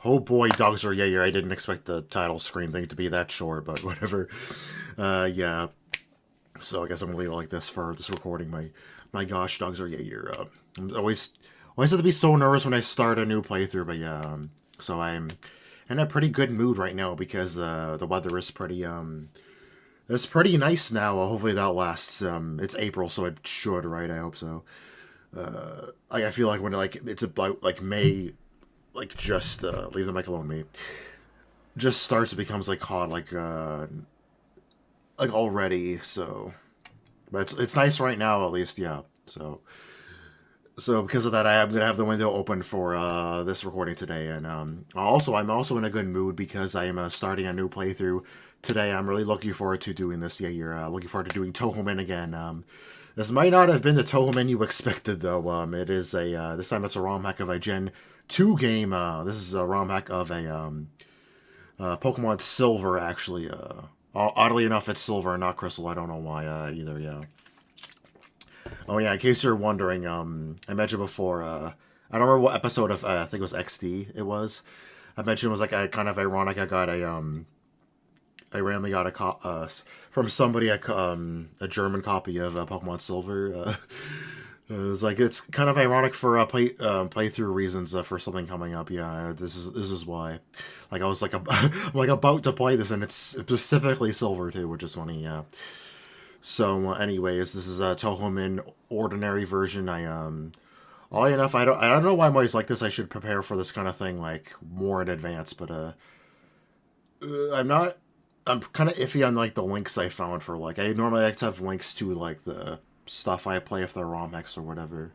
Oh boy, dogs are yeah. I didn't expect the title screen thing to be that short, but whatever. Yeah. So I guess I'm gonna leave it like this for this recording. My gosh, dogs are yeah. I'm always have to be so nervous when I start a new playthrough, but yeah. So I'm in a pretty good mood right now because the weather is pretty it's pretty nice now. Hopefully that lasts. It's April, so it should, right? I hope so. I feel like when like it's about like May, like just leave the mic alone, me. Just starts, it becomes like hot, like already. So, but it's nice right now at least, yeah. So because of that, I'm gonna have the window open for this recording today, and I'm also in a good mood because I am starting a new playthrough today. I'm really looking forward to doing this. Yeah, you're looking forward to doing Touhoumin again. This might not have been the Touhoumin you expected though. It is a this time it's a ROM hack of a Gen 2 game. This is a ROM hack of a Pokemon Silver actually. Oddly enough, it's Silver and not Crystal. I don't know why either. Yeah. Oh yeah, in case you're wondering, I mentioned before, I don't remember what episode of I think it was XD it was. I mentioned it was like a kind of ironic. I randomly got from somebody a German copy of Pokemon Silver. It was like it's kind of ironic for playthrough reasons for something coming up. Yeah, this is why. Like I was like I'm like about to play this and it's specifically Silver too, which is funny. Yeah. So, anyways, this is a Touhoumon Ordinary version. Oddly enough, I don't know why I'm always like this. I should prepare for this kind of thing like more in advance, but I'm not. I'm kind of iffy on like the links I found for like I normally like to have links to like the stuff I play if they're ROM hacks or whatever.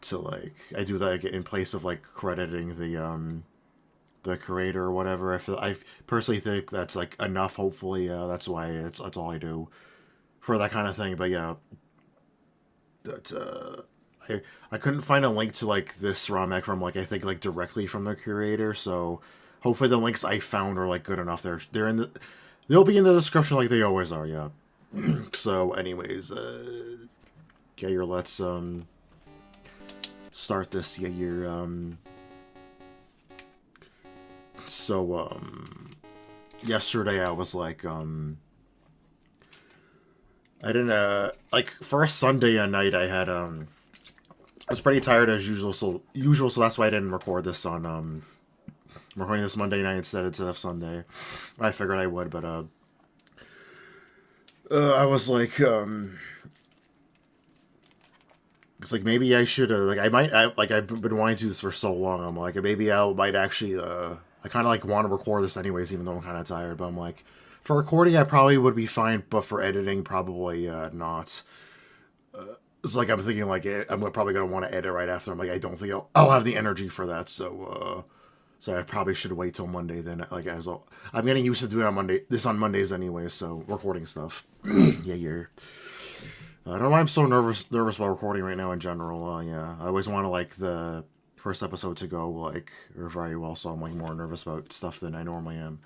To like I do that like, in place of like crediting the creator or whatever. I personally think that's like enough. Hopefully, that's why that's all I do for that kind of thing. But yeah, that I couldn't find a link to like this ROM hack from like I think like directly from the creator. So hopefully the links I found are like good enough. They'll be in the description like they always are. Yeah. So anyways, yeah, let's start this. Yeah, so yesterday I was like I didn't like for a Sunday night I had I was pretty tired as usual, so that's why I didn't record this on I'm recording this Monday night instead of Sunday. I figured I would, but I was like it's like maybe I should like I've been wanting to do this for so long. I'm like maybe I might actually I kind of like want to record this anyways, even though I'm kind of tired. But I'm like for recording I probably would be fine, but for editing probably not. It's like I'm thinking like I'm probably gonna want to edit right after. I'm like I don't think I'll have the energy for that. So I probably should wait till Monday then. Like I'm getting used to doing on Mondays anyway. So recording stuff. Yeah, I don't know why I'm so nervous about recording right now in general. Yeah, I always want to like the first episode to go like or very well, so I'm like more nervous about stuff than I normally am.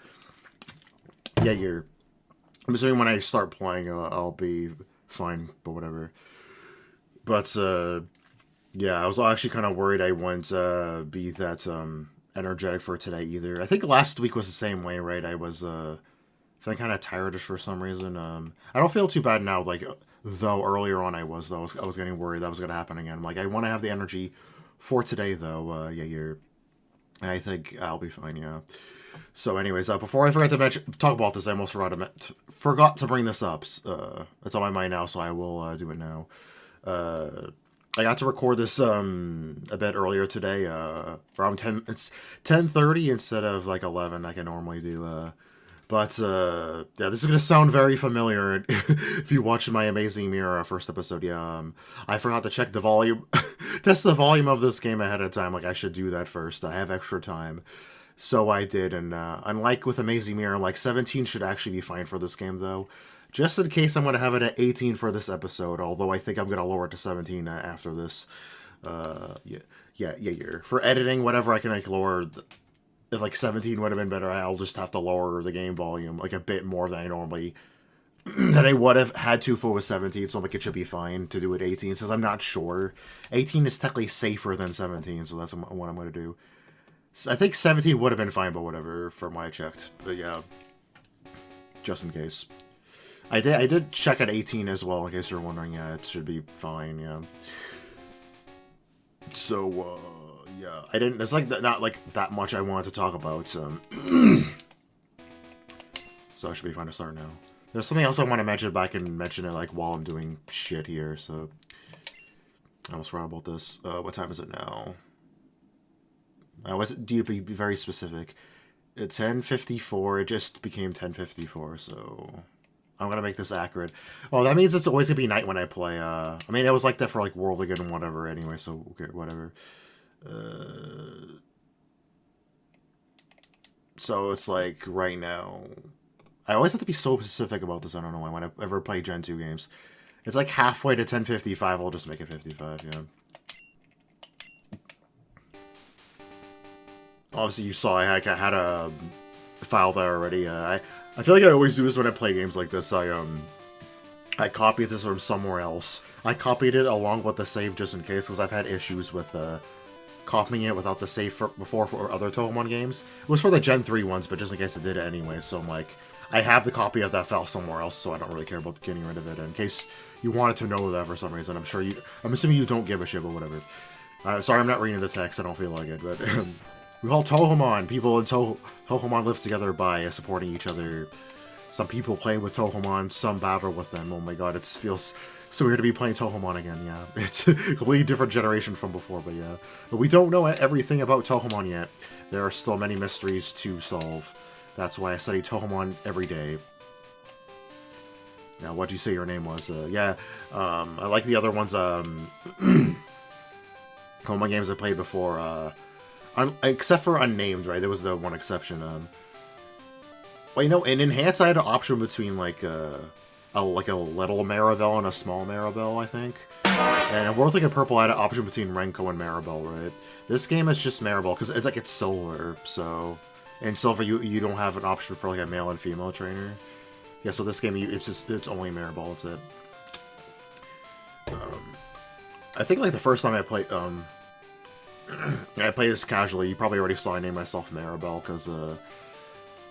Yeah, I'm assuming when I start playing, I'll be fine, but whatever. But yeah, I was actually kind of worried I wouldn't be that energetic for today either. I think last week was the same way, right? I was feeling kind of tired for some reason. I don't feel too bad now, like though earlier on I was getting worried that was gonna happen again. I'm like I want to have the energy for today though. And I think I'll be fine. Yeah. So, anyways, before I forgot to talk about this, I almost forgot to bring this up. It's on my mind now, so I will do it now. I got to record this a bit earlier today, around 10. It's 10:30 instead of like 11 like I normally do. But yeah, this is gonna sound very familiar if you watch my Amazing Mirror first episode. Yeah, I forgot to check the volume, test the volume of this game ahead of time. Like I should do that first. I have extra time. So I did, and unlike with Amazing Mirror, like 17 should actually be fine for this game, though. Just in case, I'm going to have it at 18 for this episode, although I think I'm going to lower it to 17 after this. Yeah. For editing, whatever, I can like lower. If like 17 would have been better, I'll just have to lower the game volume like a bit more than I normally than I would have had to if it was 17. So like it should be fine to do it 18, since I'm not sure. 18 is technically safer than 17, so that's what I'm going to do. I think 17 would have been fine, but whatever, from what I checked. But yeah, just in case. I did check at 18 as well, in case you're wondering. Yeah, it should be fine, yeah. So, yeah, I didn't, there's like, not like that much I wanted to talk about, so. So I should be fine to start now. There's something else I want to mention, but I can mention it like while I'm doing shit here, so. I almost forgot about this. What time is it now? I was to be very specific. It's 10:54. It just became 10:54, so I'm gonna make this accurate. Oh, that means it's always gonna be night when I play. I mean, it was like that for like World Again and whatever. Anyway, so okay, whatever. So it's like right now. I always have to be so specific about this. I don't know why. Whenever I play Gen 2 games, it's like halfway to 10:55. I'll just make it 55. Yeah. Obviously, you saw I had a file there already. I feel like I always do this when I play games like this. I copied this from somewhere else. I copied it along with the save just in case, because I've had issues with copying it without the save before for other Touhoumon games. It was for the Gen 3 ones, but just in case I did it anyway. So I'm like, I have the copy of that file somewhere else, so I don't really care about getting rid of it. In case you wanted to know that for some reason, I'm assuming you don't give a shit, but whatever. Sorry, I'm not reading the text. I don't feel like it, but. We call Touhoumon. People in Touhoumon live together by supporting each other. Some people play with Touhoumon, some battle with them. Oh my god, it feels so weird to be playing Touhoumon again, yeah. It's a completely different generation from before, but yeah. But we don't know everything about Touhoumon yet. There are still many mysteries to solve. That's why I study Touhoumon every day. Now, what'd you say your name was? Yeah, I like the other ones, Touhoumon games I played before, except for Unnamed, right? There was the one exception. Well, you know, in Enhanced, I had an option between like a little Maribel and a small Maribel, I think. And in World Like Purple, I had an option between Renko and Maribel, right? This game is just Maribel because it's Silver. So in Silver, you don't have an option for like a male and female trainer. Yeah, so this game it's only Maribel. That's it. I think like the first time I played I play this casually. You probably already saw I named myself Maribel because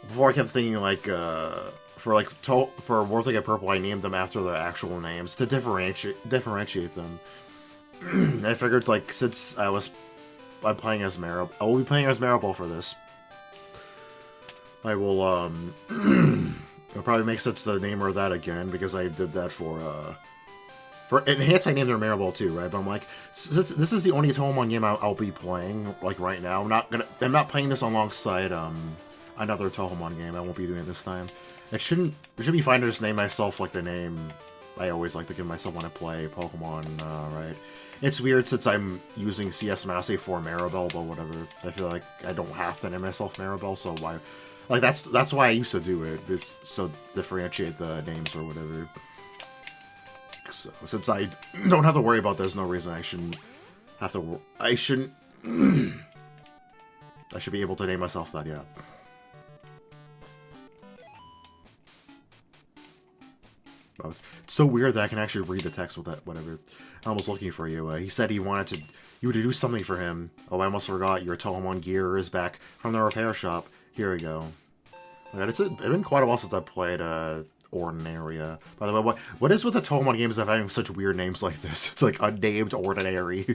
before I kept thinking like for Words Like Purple, I named them after their actual names to differentiate them. I figured like since I'm playing as Maribel, I will be playing as Maribel for this. I will it'll probably make sense to name her that again because I did that for Enhanced, I named her Maribel too, right? But I'm like, since this is the only Touhoumon game I'll be playing, like, right now, I'm not playing this alongside, another Touhoumon game. I won't be doing it this time. It should be fine to just name myself, like, the name I always like to give myself when I play Pokemon, right? It's weird since I'm using CS-Masyet for Maribel, but whatever. I feel like I don't have to name myself Maribel, so why... Like, that's why I used to do it, is so differentiate the names or whatever. So, since I don't have to worry about there's no reason I shouldn't have to... I shouldn't... I should be able to name myself that, yeah. Oh, it's so weird that I can actually read the text with that, whatever. I was looking for you. He said he wanted you to do something for him. Oh, I almost forgot. Your Touhoumon gear is back from the repair shop. Here we go. It's been quite a while since I played, Ordinary. By the way, what is with the Touhoumon games that having such weird names like this? It's like Unnamed Ordinary.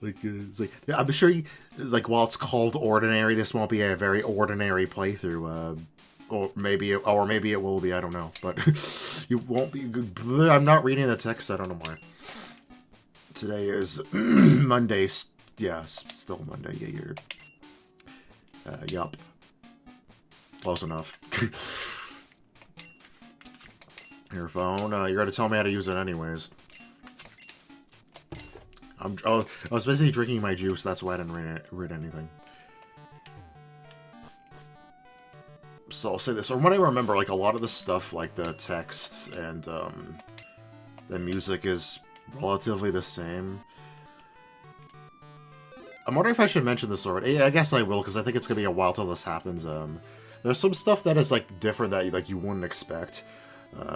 Like, it's like, I'm sure like, while it's called Ordinary, this won't be a very ordinary playthrough. Or maybe it will be, I don't know. But you won't be good. I'm not reading the text, I don't know why. Today is Monday. Yeah, still Monday. Yeah, you're... yup. Close enough. Your phone. You're gonna tell me how to use it anyways. I was busy drinking my juice, that's why I didn't read anything. So I'll say this, or when I remember, like, a lot of the stuff, like the text and the music is relatively the same. I'm wondering if I should mention this already. Yeah, I guess I will, because I think it's gonna be a while till this happens. There's some stuff that is, like, different that like you wouldn't expect.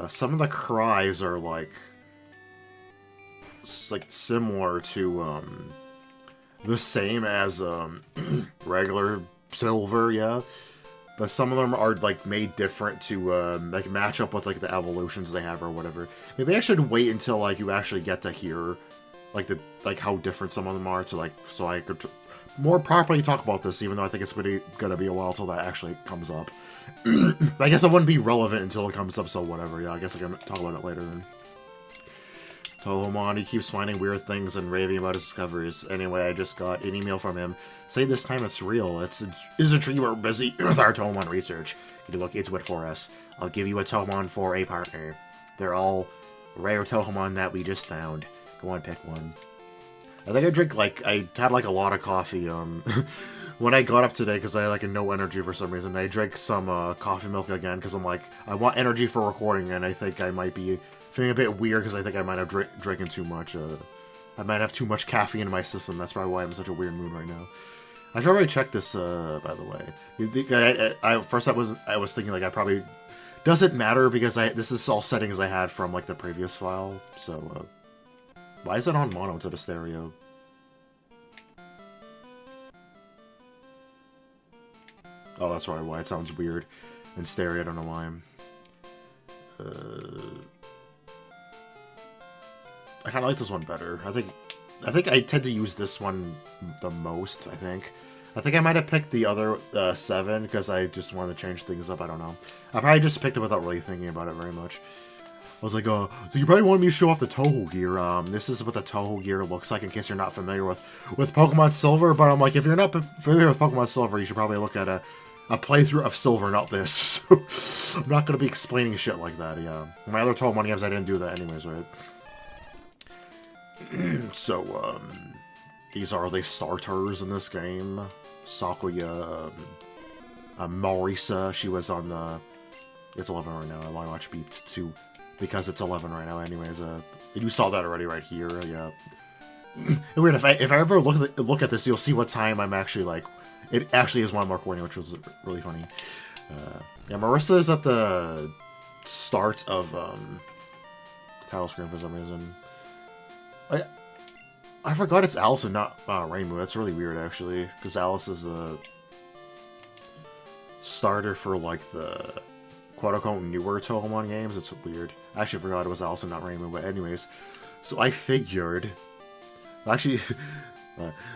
Some of the cries are like similar to the same as regular silver, yeah. But some of them are like made different to like match up with like the evolutions they have or whatever. Maybe I should wait until like you actually get to hear like how different some of them are to like so I could more properly talk about this. Even though I think it's gonna be a while till that actually comes up. I guess it wouldn't be relevant until it comes up. So whatever. Yeah, I guess I can talk about it later then. Touhoumon, he keeps finding weird things and raving about his discoveries. Anyway, I just got an email from him. Say this time it's real. Is a tree we're busy with our Touhoumon research. Can you look into it for us? I'll give you a Touhoumon for a partner. They're all rare Touhoumon that we just found. Go on, pick one. I think I had like a lot of coffee when I got up today because I had like no energy for some reason. I drank some coffee milk again because I'm like, I want energy for recording, and I think I might be feeling a bit weird because I think I might have drinking too much. I might have too much caffeine in my system. That's probably why I'm in such a weird mood right now. I should already check this, by the way. First I was thinking like I probably doesn't matter because this is all settings I had from like the previous file. So why is it on mono instead of stereo? Oh, that's probably why it sounds weird in stereo. I don't know why. I kind of like this one better. I think I tend to use this one the most, I think I might have picked the other 7 because I just wanted to change things up. I don't know. I probably just picked it without really thinking about it very much. I was like, so you probably wanted me to show off the Touhou gear. This is what the Touhou gear looks like in case you're not familiar with Pokemon Silver. But I'm like, if you're not familiar with Pokemon Silver, you should probably look at a playthrough of Silver, not this. So I'm not going to be explaining shit like that, yeah. My other Touhou games, I didn't do that anyways, right? So, these are the starters in this game. Sakuya, Marisa, she was on the... It's 11 right now, I want to watch Beeped 2, because it's 11 right now anyways. You saw that already right here, yeah. Weird, if I ever look at this, you'll see what time I'm actually, like... It actually is one more recording, which was really funny. Yeah, Marissa is at the start of, the title screen for some reason. I forgot it's Alice and not Rainbow. That's really weird, actually, because Alice is a starter for like the quote-unquote newer Touhoumon games. It's weird. I actually forgot it was Alice and not Rainbow, but anyways. So I figured... Actually...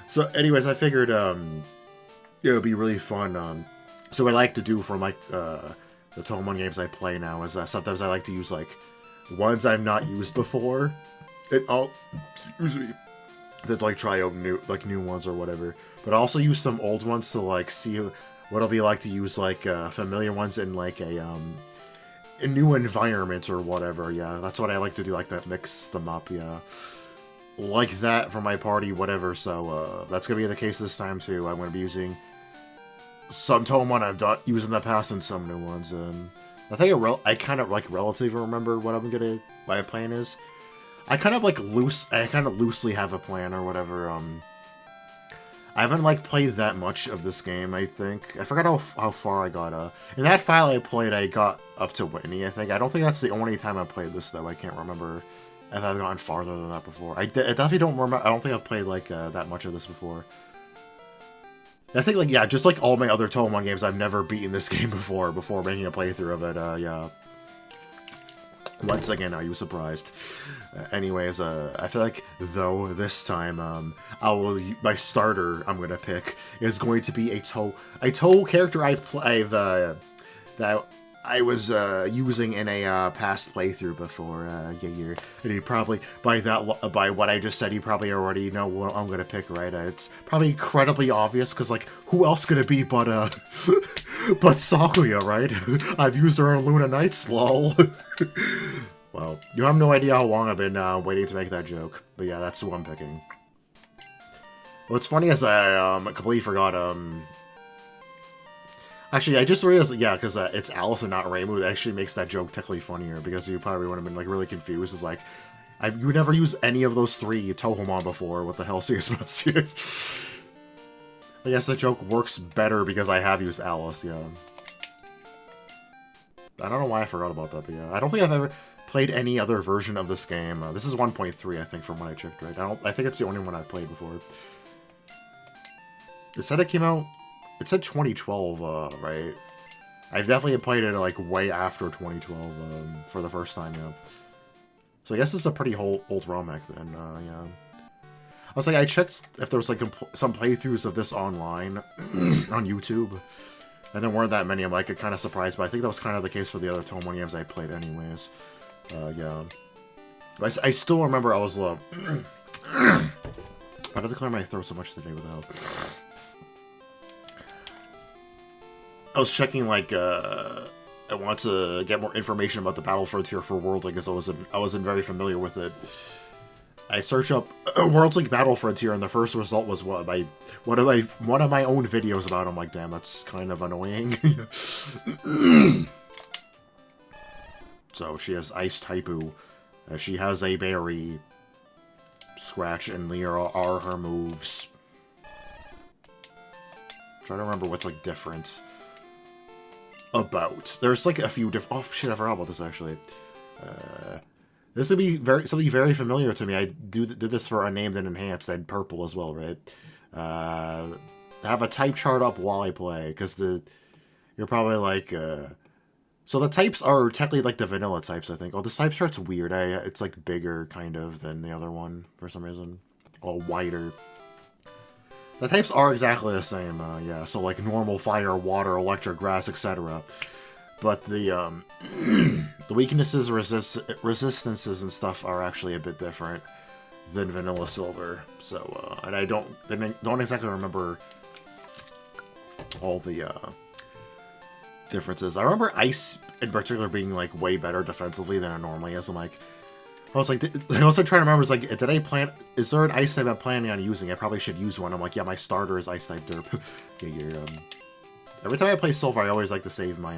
so anyways, I figured it would be really fun. So what I like to do for like the Touhoumon games I play now is sometimes I like to use like ones I've not used before. Excuse me. That like try out new ones or whatever, but also use some old ones to like see what it'll be like to use like familiar ones in like a new environment or whatever. Yeah, that's what I like to do, like that, mix them up. Yeah, like that for my party, whatever. So that's gonna be the case this time too. I'm gonna be using some Touhoumon I've used in the past and some new ones. And I think I kind of like relatively remember what my plan is. I kind of loosely have a plan or whatever. I haven't like played that much of this game, I think. I forgot how far I got. In that file I played, I got up to Whitney, I think. I don't think that's the only time I played this, though. I can't remember if I've gone farther than that before. I definitely don't remember. I don't think I've played like that much of this before. I think like, yeah, just like all my other Touhoumon games, I've never beaten this game before making a playthrough of it. Yeah. Once again, are you surprised? Anyways, I feel like, though, this time, my starter I'm gonna pick is going to be a Touhou character that I was using in a past playthrough before. Yeah, and you probably by what I just said, you probably already know what I'm gonna pick, right? It's probably incredibly obvious because like who else could it be but but Sakuya, right? I've used her in Luna Nights, lol. Well, you have no idea how long I've been waiting to make that joke, but yeah, that's who I'm picking. What's funny is I completely forgot. Actually, I just realized, yeah, because it's Alice and not Rainbow, that actually makes that joke technically funnier, because you probably would have been like really confused. It's like, you never used any of those 3 Touhoumon before. What the hell, CS-Masyet? I guess that joke works better because I have used Alice, yeah. I don't know why I forgot about that, but yeah. I don't think I've ever played any other version of this game. This is 1.3, I think, from what I checked, right? I think it's the only one I've played before. It said it came out... It said 2012, right? I've definitely played it, like, way after 2012, for the first time, yeah. So I guess it's a pretty old ROM hack then, yeah. I was like, I checked if there was, like, some playthroughs of this online on YouTube. And there weren't that many. I'm, like, kind of surprised, but I think that was kind of the case for the other Touhoumon games I played anyways. Yeah. But I still remember I was, why did I clear my throat so much today without... I was checking, like, I want to get more information about the Battle Frontier for Worlds, I guess I wasn't very familiar with it. I searched up Worlds League Battle Frontier, and the first result was one of my own videos about it. I'm like, damn, that's kind of annoying. So she has Ice Taipu. She has a berry. Scratch and Lyra are her moves. Trying to remember what's, like, different about. There's, like, a few different... Oh, shit, I forgot about this, actually. This would be something very familiar to me. I did this for Unnamed and Enhanced and Purple as well, right? Have a type chart up while I play, because you're probably like... So the types are technically like the vanilla types, I think. Oh, this type chart's weird. It's like bigger, kind of, than the other one, for some reason. Well, wider. The types are exactly the same, yeah. So like normal, fire, water, electric, grass, etc. But the the weaknesses, resistances, and stuff are actually a bit different than vanilla silver. So, and I don't exactly remember all the differences. I remember ice in particular being like way better defensively than it normally is. I was like, I was trying to remember. It's like, is there an ice type I'm planning on using? I probably should use one. I'm like, yeah, my starter is ice type derp. Yeah, every time I play silver, I always like to save my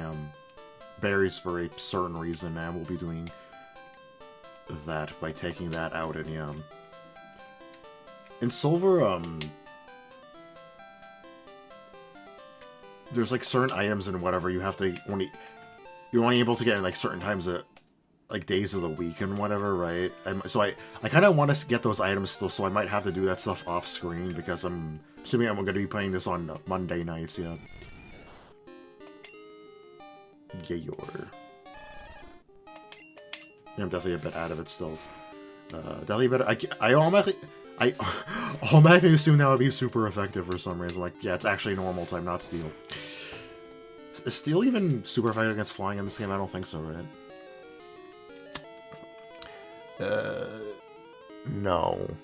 berries for a certain reason, and we'll be doing that by taking that out. And yeah, in silver, there's like certain items and whatever you have to you're only able to get in like certain times of like days of the week and whatever, right? So I kind of want to get those items still, so I might have to do that stuff off screen because I'm assuming I'm going to be playing this on Monday nights. Yeah. Yeah, I'm definitely a bit out of it still. Definitely better. I automatically assume that would be super effective for some reason. Like, yeah, it's actually normal type, not steel. Is steel even super effective against flying in this game? I don't think so, right? No.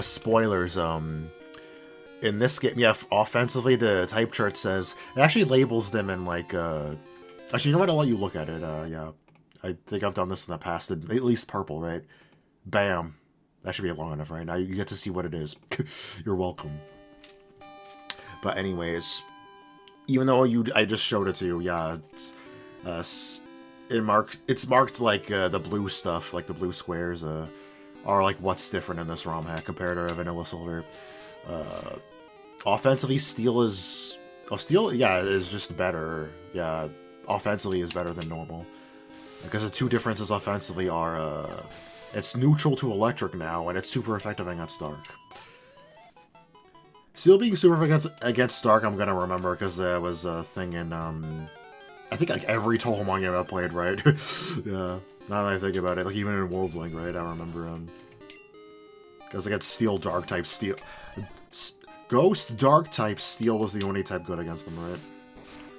Spoilers, in this game, yeah, offensively, the type chart says, it actually labels them in, like, actually, you know what, I'll let you look at it, yeah. I think I've done this in the past, at least purple, right? Bam. That should be long enough, right? Now you get to see what it is. You're welcome. But anyways, even though I just showed it to you, yeah, it's marked like the blue stuff, like the blue squares, are like what's different in this ROM hack compared to vanilla silver. Offensively, steel is just better. Yeah, offensively is better than normal because the two differences offensively are it's neutral to electric now, and it's super effective against dark. Steel being super against dark, I'm gonna remember because there was a thing in I think like every Touhoumon game I played, right? Yeah. Now that I think about it, like even in Worlds League, right? I remember because I got steel, dark type, steel, ghost, dark type, steel was the only type good against them, right?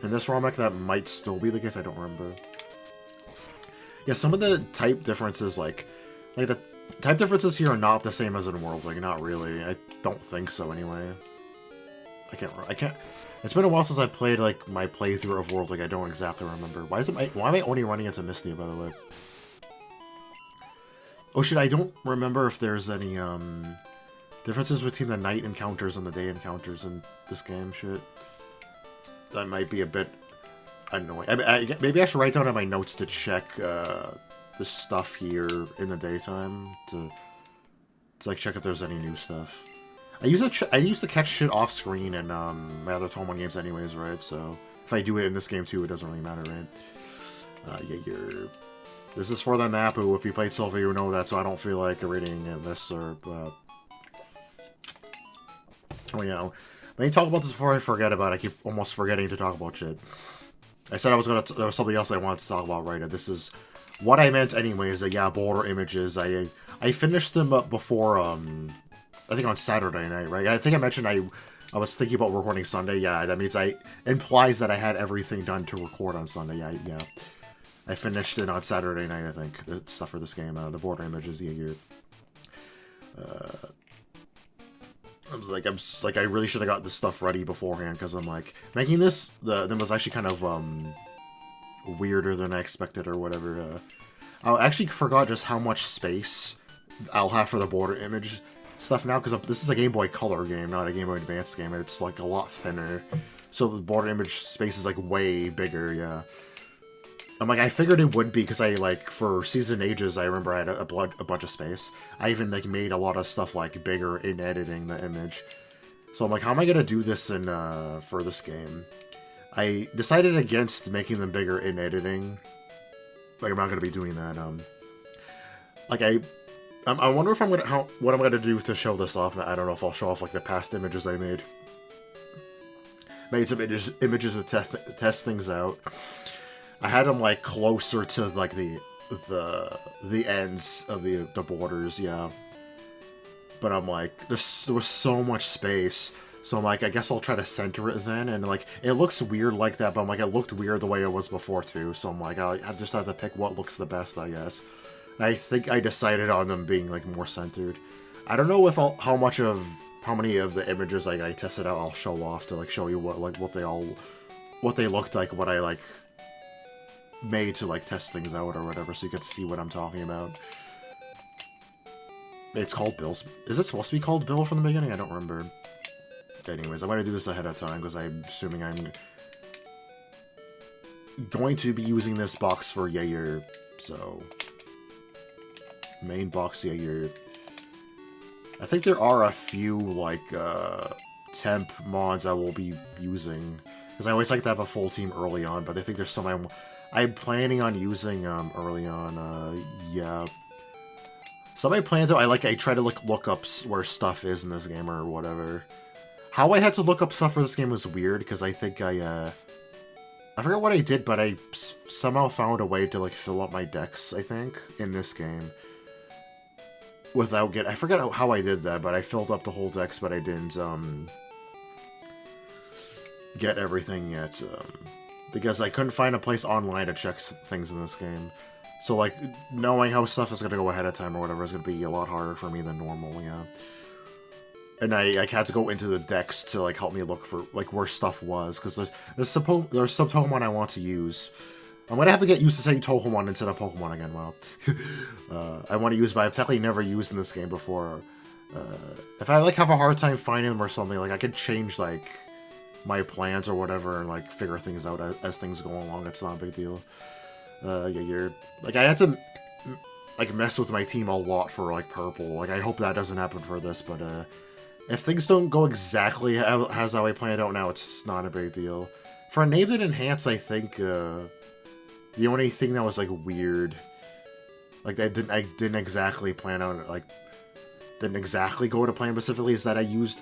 In this ROM hack, that might still be the case. I don't remember. Yeah, some of the type differences, like the type differences here are not the same as in Worlds League. Not really. I don't think so, anyway. I can't. It's been a while since I played like my playthrough of Worlds League. I don't exactly remember. Why am I only running into Misty, by the way? Oh shit! I don't remember if there's any differences between the night encounters and the day encounters in this game. Shit, that might be a bit annoying. Maybe I should write down in my notes to check the stuff here in the daytime to like check if there's any new stuff. I used to catch shit off screen in my other Touhoumon games anyways, right? So if I do it in this game too, it doesn't really matter, right? Yeah, this is for the Napu. If you played Silver, you know that, so I don't feel like reading this or... Oh yeah, Let me talk about this before I forget about it. I keep almost forgetting to talk about shit. I said I was gonna. There was something else I wanted to talk about, right? This is what I meant, anyways. That yeah, border images. I finished them up before. I think on Saturday night, right? I think I mentioned I was thinking about recording Sunday. Yeah, that means implies that I had everything done to record on Sunday. Yeah. I finished it on Saturday night. I think the stuff for this game, the border images. Yeah, you're. I really should have got this stuff ready beforehand, because I'm like, making this, that was actually kind of, weirder than I expected, or whatever. I actually forgot just how much space I'll have for the border image stuff now, because this is a Game Boy Color game, not a Game Boy Advance game, and it's, like, a lot thinner. So the border image space is, like, way bigger, yeah. I'm like, I figured it would be, because I, like, for Season Ages, I remember I had a bunch of space. I even, like, made a lot of stuff, like, bigger in editing the image. So I'm like, how am I gonna do this in, for this game? I decided against making them bigger in editing. Like, I'm not gonna be doing that, like, I wonder if what I'm gonna do to show this off. I don't know if I'll show off, like, the past images I made. Made some images to test things out. I had them, like, closer to, like, the ends of the borders, yeah. But I'm like, there was so much space, so I'm like, I guess I'll try to center it then, and, like, it looks weird like that, but I'm like, it looked weird the way it was before, too, so I'm like, I just have to pick what looks the best, I guess. And I think I decided on them being, like, more centered. I don't know if how many of the images, like, I tested out I'll show off to, like, show you what they looked like, what I, like, made to, like, test things out or whatever, so you get to see what I'm talking about. It's called Bill's. Is it supposed to be called Bill from the beginning? I don't remember. Anyways, I'm going to do this ahead of time, because I'm assuming I'm going to be using this box for Jaeger, so... Main box Jaeger. I think there are a few, like, temp mods I will be using, because I always like to have a full team early on, but I think there's some I'm planning on using early on. Yeah. Some I plan to. I try to look up where stuff is in this game or whatever. How I had to look up stuff for this game was weird, because I think I forgot what I did, but I somehow found a way to, like, fill up my decks, I think, in this game. Without I forgot how I did that, but I filled up the whole decks, but I didn't get everything yet. Because I couldn't find a place online to check things in this game. So, like, knowing how stuff is going to go ahead of time or whatever is going to be a lot harder for me than normal, yeah. And I had to go into the decks to, like, help me look for, like, where stuff was. Because there's some Touhoumin I want to use. I'm going to have to get used to saying Touhoumin instead of Pokemon again, wow. I want to use, but I've technically never used in this game before. If I, like, have a hard time finding them or something, like, I could change, like, my plans or whatever, and, like, figure things out as things go along. It's not a big deal. Yeah, like, I had to, like, mess with my team a lot for, like, purple. Like, I hope that doesn't happen for this, but, if things don't go exactly as how I planned out now, it's not a big deal. For Named and Enhance, I think, the only thing that was, like, weird, like, I didn't exactly plan out, like, didn't exactly go to plan specifically, is that I used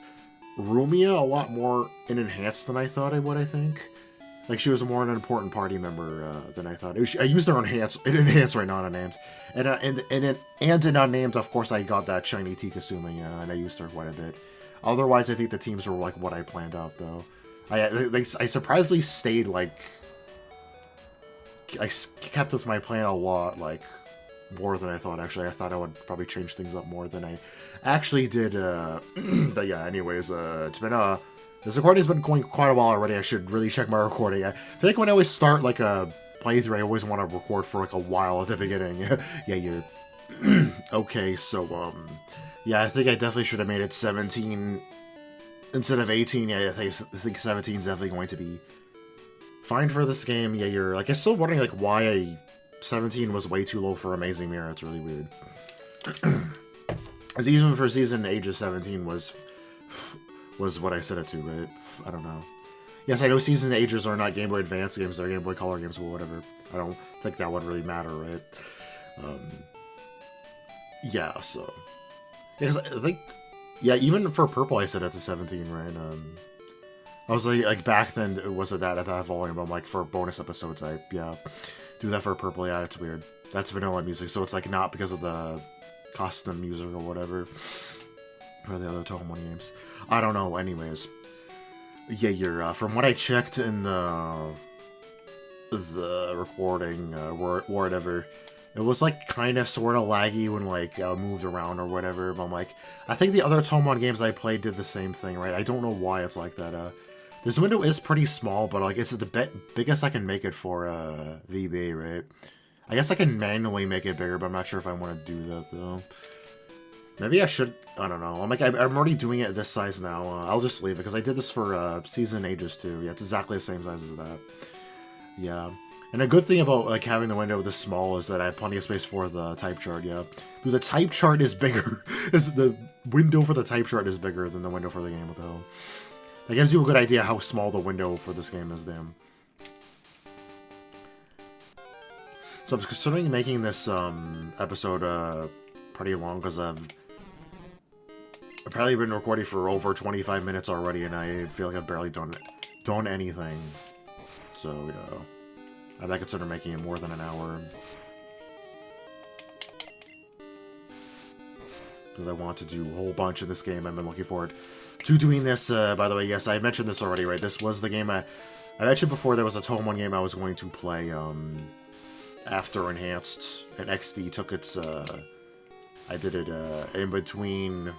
Rumia a lot more in Enhanced than I thought I would, I think. Like, she was more an important party member than I thought. I used her in Enhanced right now, not Named. And in Unnamed, of course, I got that shiny Tikasumi, and I used her quite a bit. Otherwise, I think the teams were, like, what I planned out, though. I surprisingly stayed, like... I kept with my plan a lot, like, more than I thought, actually. I thought I would probably change things up more than I actually did, but yeah, anyways, it's been, this recording's been going quite a while already. I should really check my recording. I feel like when I always start, like, a playthrough, I always want to record for, like, a while at the beginning. Yeah, you're... Okay, so, yeah, I think I definitely should have made it 17 instead of 18. Yeah, I think 17 is definitely going to be fine for this game. Yeah, you're, like, I'm still wondering, like, why 17 was way too low for Amazing Mirror. It's really weird. As even for Season Ages, 17 was what I set it to, right? I don't know. Yes, I know Season Ages are not Game Boy Advance games, they're Game Boy Color games, but whatever. I don't think that would really matter, right? Yeah, so... Because I think... Yeah, even for Purple I set it to 17, right? I was like back then it was at that volume. I'm like for bonus episodes, I do that for purple. Yeah, it's weird. That's vanilla music, so it's like not because of the custom music or whatever for the other Touhoumon games. I don't know. Anyways, yeah, you're from what I checked in the recording or whatever. It was like kind of sort of laggy when like moved around or whatever. But I'm like, I think the other Touhoumon games I played did the same thing, right? I don't know why it's like that. This window is pretty small, but like it's the biggest I can make it for VB, right? I guess I can manually make it bigger, but I'm not sure if I want to do that though. Maybe I should. I don't know. I'm already doing it this size now. I'll just leave it because I did this for Season Ages too. Yeah, it's exactly the same size as that. Yeah. And a good thing about like having the window this small is that I have plenty of space for the type chart, yeah. Dude, the type chart is bigger. The window for the type chart is bigger than the window for the game, what the hell. That gives you a good idea how small the window for this game is, damn. So I'm considering making this episode pretty long because I've probably been recording for over 25 minutes already and I feel like I've barely done anything. So, yeah. I might consider making it more than an hour. Because I want to do a whole bunch in this game. I've been looking forward to doing this. By the way, yes, I mentioned this already, right? This was the game I mentioned before there was a Touhoumon game I was going to play after Enhanced. And XD took its... I did it in between...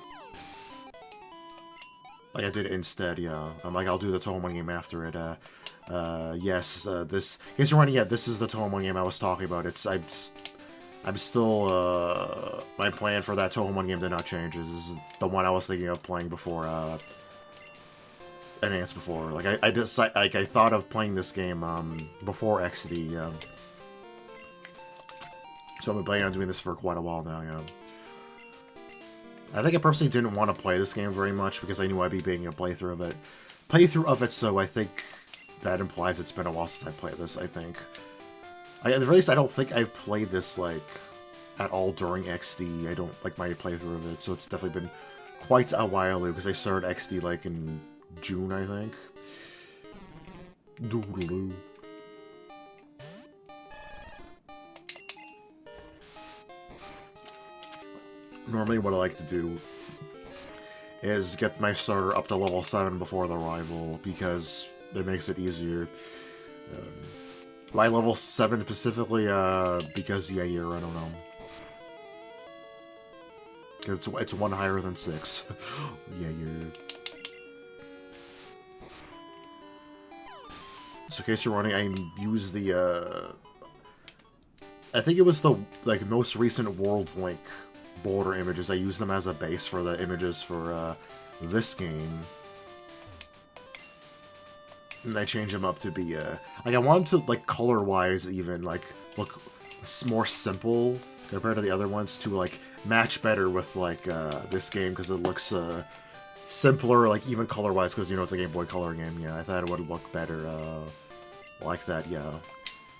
Like, I did it instead, yeah. I'm like, I'll do the Touhoumon game after it. Yes, this... In case you're wondering, yeah, this is the Touhoumon game I was talking about. I'm still, my plan for that Touhoumon game did not change. This is the one I was thinking of playing before, Enhanced before. Like, I thought of playing this game, before XD, So I've been planning on doing this for quite a while now, yeah. I think I personally didn't want to play this game very much because I knew I'd be making a playthrough of it, so I think that implies it's been a while since I played this, I think. At the very least, I don't think I've played this, like, at all during XD. I don't like my playthrough of it, so it's definitely been quite a while because I started XD, like, in June, I think. Doodaloo. Normally what I like to do is get my starter up to level 7 before the rival, because it makes it easier. Why level 7 specifically? Because, yeah, I don't know. Because it's one higher than 6. Yeah, So in case you're wondering, I use the, I think it was the, like, most recent World's Link border images. I use them as a base for the images for this game, and I change them up to be like I want them to, like, color wise even, like, look more simple compared to the other ones, to like match better with like this game, because it looks simpler, like even color wise, because, you know, it's a Game Boy Color game. Yeah, I thought it would look better like that. Yeah,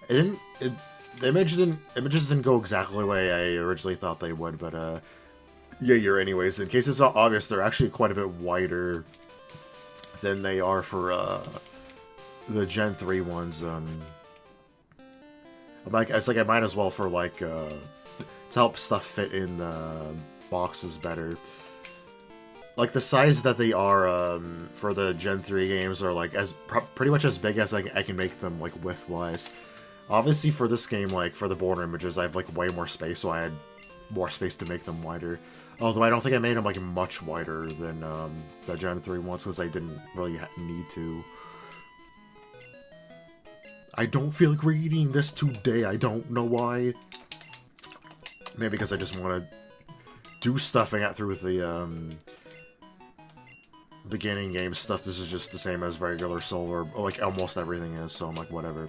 the images didn't go exactly the way I originally thought they would, but yeah, anyways, in case it's not obvious, they're actually quite a bit wider than they are for the Gen 3 ones. It's like I might as well, for like to help stuff fit in the boxes better. Like, the size that they are for the Gen 3 games are like pretty much as big as I can make them, like, width-wise. Obviously, for this game, like, for the border images, I have, like, way more space, so I had more space to make them wider. Although I don't think I made them, like, much wider than the Gen 3 ones, because I didn't really need to. I don't feel like reading this today, I don't know why. Maybe because I just want to do stuff and get through with the beginning game stuff. This is just the same as regular Solar, like, almost everything is, so I'm like, whatever.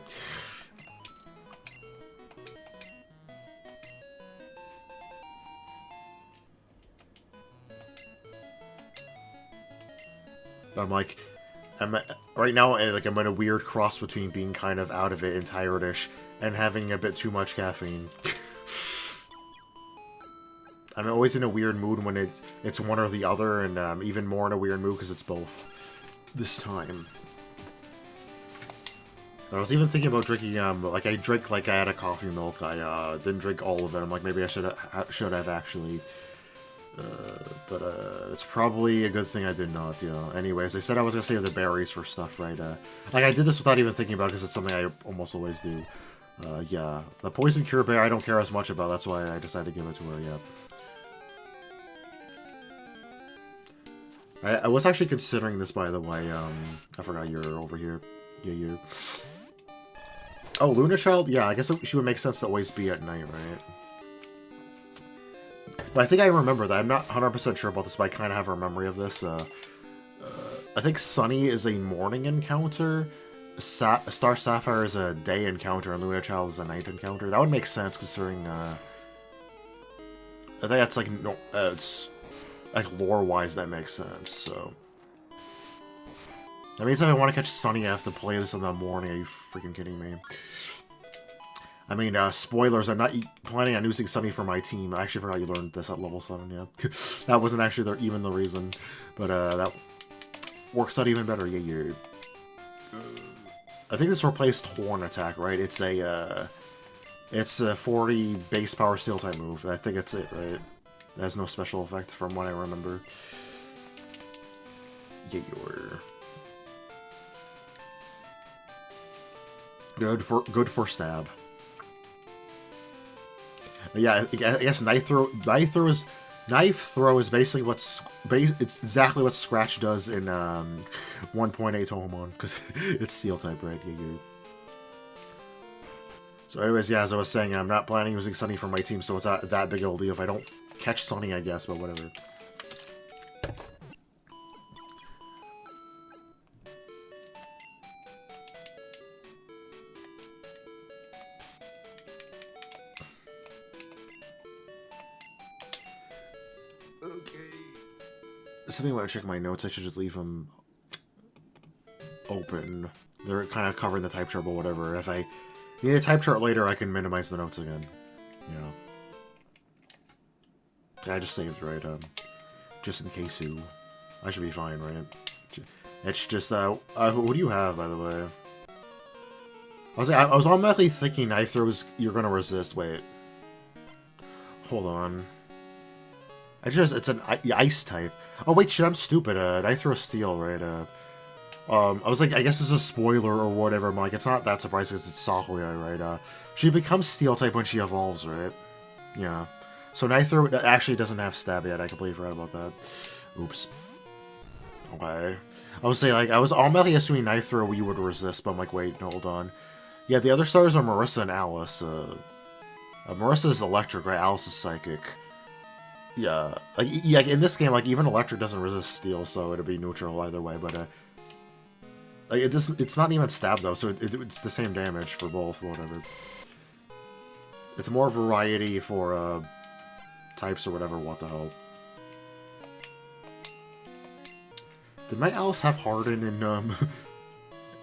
I'm like, right now, like, I'm in a weird cross between being kind of out of it and tired-ish, and having a bit too much caffeine. I'm always in a weird mood when it's one or the other, and even more in a weird mood because it's both this time. I was even thinking about drinking, like I drink like I had a coffee milk. I didn't drink all of it. I'm like, maybe I should have actually. But it's probably a good thing I did not, you know. Anyways, they said I was gonna save the berries for stuff, right? Like I did this without even thinking about it because it's something I almost always do. Yeah. The poison cure bear I don't care as much about, that's why I decided to give it to her, yeah. I was actually considering this, by the way, I forgot you're over here. Yeah, you. Oh, Luna Child? Yeah, I guess she would make sense to always be at night, right? But I think I remember that. I'm not 100% sure about this, but I kind of have a memory of this. I think Sunny is a morning encounter, Star Sapphire is a day encounter, and Luna Child is a night encounter. That would make sense considering, I think that's like, no, it's, like lore-wise that makes sense, so. That means if I want to catch Sunny, I have to play this in the morning. Are you freaking kidding me? I mean, spoilers, I'm not planning on using Sunny for my team. I actually forgot you learned this at level 7, yeah. That wasn't actually even the reason. But, that works out even better, yeah. I think this replaced Horn Attack, right? It's a 40 base power steel type move. I think it's it, right? It has no special effect from what I remember. Yeah, good for stab. But yeah, I guess knife throw is basically it's exactly what Scratch does in 1.8 Touhoumon, because it's steel type, right? Yeah. So anyways, yeah, as I was saying, I'm not planning using Sunny for my team, so it's not that big of a deal if I don't catch Sunny, I guess, but whatever. Something when I check my notes, I should just leave them open. They're kind of covering the type chart, but whatever. If I need a type chart later, I can minimize the notes again. Yeah. I just saved, right? Just in case you. I should be fine, right? It's just, who do you have, by the way? I was automatically thinking knife throws you're gonna resist. Wait. Hold on. It's an ice type. Oh wait, shit, I'm stupid. Knife throw steel, right? I was like, I guess it's a spoiler or whatever. I'm like, it's not that surprising because it's Sakuya, right? She becomes steel type when she evolves, right? Yeah. So knife throw actually doesn't have stab yet. I completely forgot about that. Oops. Okay. I was saying, like, I was automatically assuming knife throw you would resist, but I'm like, wait, no, hold on. Yeah, the other stars are Marissa and Alice. Marissa's electric, right? Alice is psychic. Yeah, like in this game, like even electric doesn't resist steel, so it'll be neutral either way. But like it's not even stab though, so it's the same damage for both. Whatever. It's more variety for types or whatever. What the hell? Did my Alice have Harden and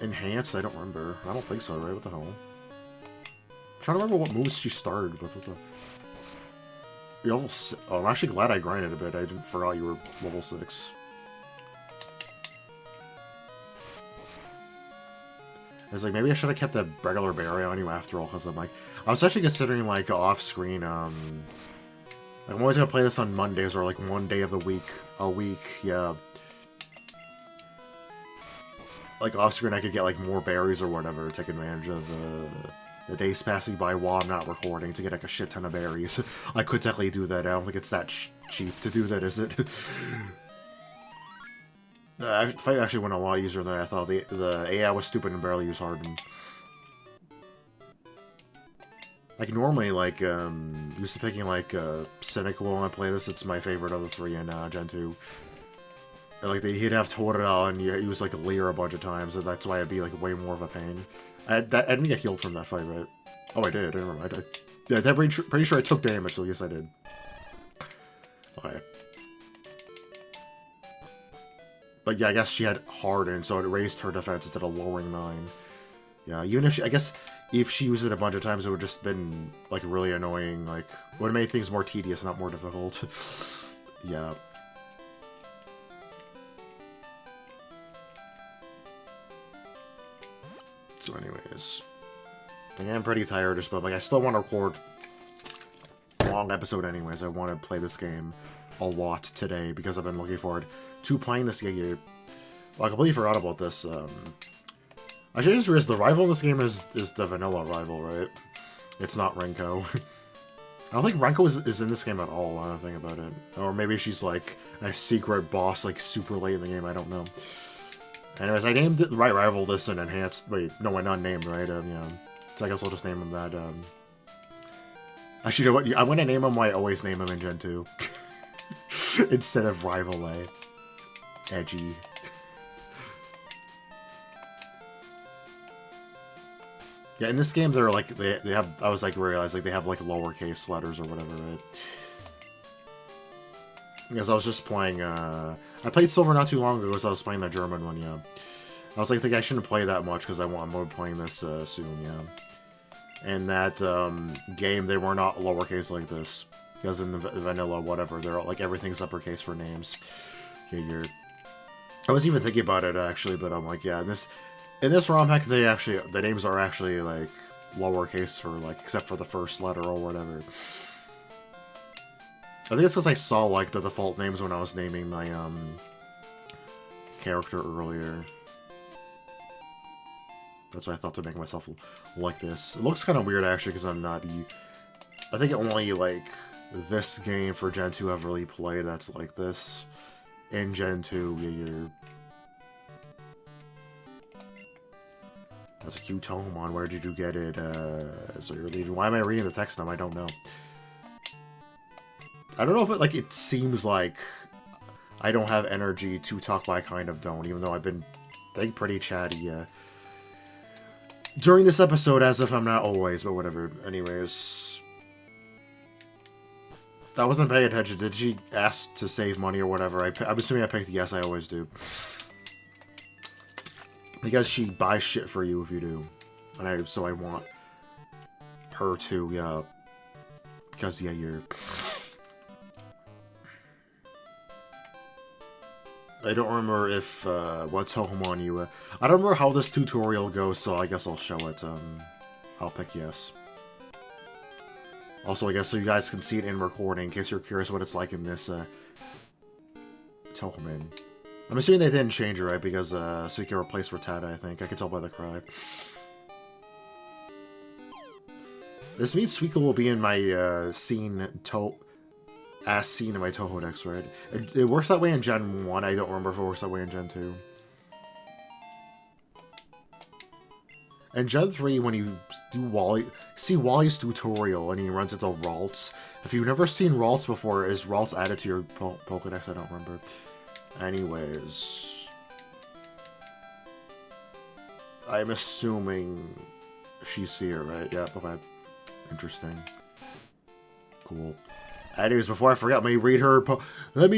Enhanced? I don't remember. I don't think so. Right? What the hell? I'm trying to remember what moves she started with. What the. Oh, I'm actually glad I grinded a bit. I didn't forget you were level 6. I was like, maybe I should have kept that regular berry on you after all, because I'm like, I was actually considering like off-screen. Like, I'm always gonna play this on Mondays or like one day of the week, yeah. Like off-screen, I could get like more berries or whatever, take advantage of the days passing by while I'm not recording to get like a shit ton of berries. I could technically do that. I don't think it's that cheap to do that, is it? The fight actually went a lot easier than I thought. The AI was stupid and barely used Harden. Like normally, like used to picking like Cynic when I play this. It's my favorite of the 3 in Gen 2. And, like he'd have Totodile and he was like Leer a bunch of times, and that's why it'd be like way more of a pain. I didn't get healed from that fight, right? Oh, I did. I didn't remember. Yeah, I'm pretty sure I took damage, so yes, I did. Okay. But yeah, I guess she had Harden, so it raised her defense instead of lowering mine. Yeah, even if I guess if she used it a bunch of times, it would have just been like really annoying. Like, would have made things more tedious, not more difficult. Yeah. So anyways, like, I'm pretty tired, but like I still want to record a long episode anyways. I want to play this game a lot today because I've been looking forward to playing this game. Well, I completely forgot about this. I should just realize the rival in this game is the vanilla rival, right? It's not Renko. I don't think Renko is in this game at all, I don't think about it. Or maybe she's like a secret boss, like super late in the game, I don't know. Anyways, I named the right rival this in enhanced. Wait, no, wait, not named, right? Yeah. So I guess I'll just name him that. Actually, you know what? I'm gonna name him why I always name him in Gen 2. Instead of Rival A. Edgy. Yeah, in this game, they're like, they have, I was like, realized, like, they have, like, lowercase letters or whatever, right? Because I was just playing, I played Silver not too long ago, because I was playing the German one, yeah. I was like, think I shouldn't play that much, because I'm more playing this, soon, yeah. And that, game, they were not lowercase like this. Because in the vanilla, whatever, they're all, like, everything's uppercase for names. Okay, I was even thinking about it, actually, but I'm like, yeah, in this ROM hack, the names are actually, like, lowercase for, like, except for the first letter or whatever. I think it's because I saw, like, the default names when I was naming my, character earlier. That's what I thought to make myself like this. It looks kind of weird, actually, because I'm not... I think only, like, this game for Gen 2 I've really played that's like this. In Gen 2, That's a cute Touhoumon. Where did you get it? So you're leaving. Why am I reading the text now? I don't know. I don't know if it, like, it seems like I don't have energy to talk, but I kind of don't, even though I've been, I think, pretty chatty, during this episode, as if I'm not always, but whatever. Anyways. I wasn't paying attention. Did she ask to save money or whatever? I'm assuming I picked yes, I always do. Because she buys shit for you if you do. And so I want her to, yeah. Because, yeah, you're... I don't remember if, what Touhoumon you, I don't remember how this tutorial goes, so I guess I'll show it. I'll pick yes. Also, I guess so you guys can see it in recording, in case you're curious what it's like in this, Touhoumin. I'm assuming they didn't change it, right? Because, Suika replaced Rattata, I think. I can tell by the cry. This means Suika will be in my, scene in my Touhou decks, right? It works that way in Gen 1. I don't remember if it works that way in Gen 2. In Gen 3, when you do see Wally's tutorial and he runs into Ralts. If you've never seen Ralts before, is Ralts added to your Pokedex? I don't remember. Anyways. I'm assuming she's here, right? Yeah, okay. Interesting. Cool. Anyways, before I forget, let me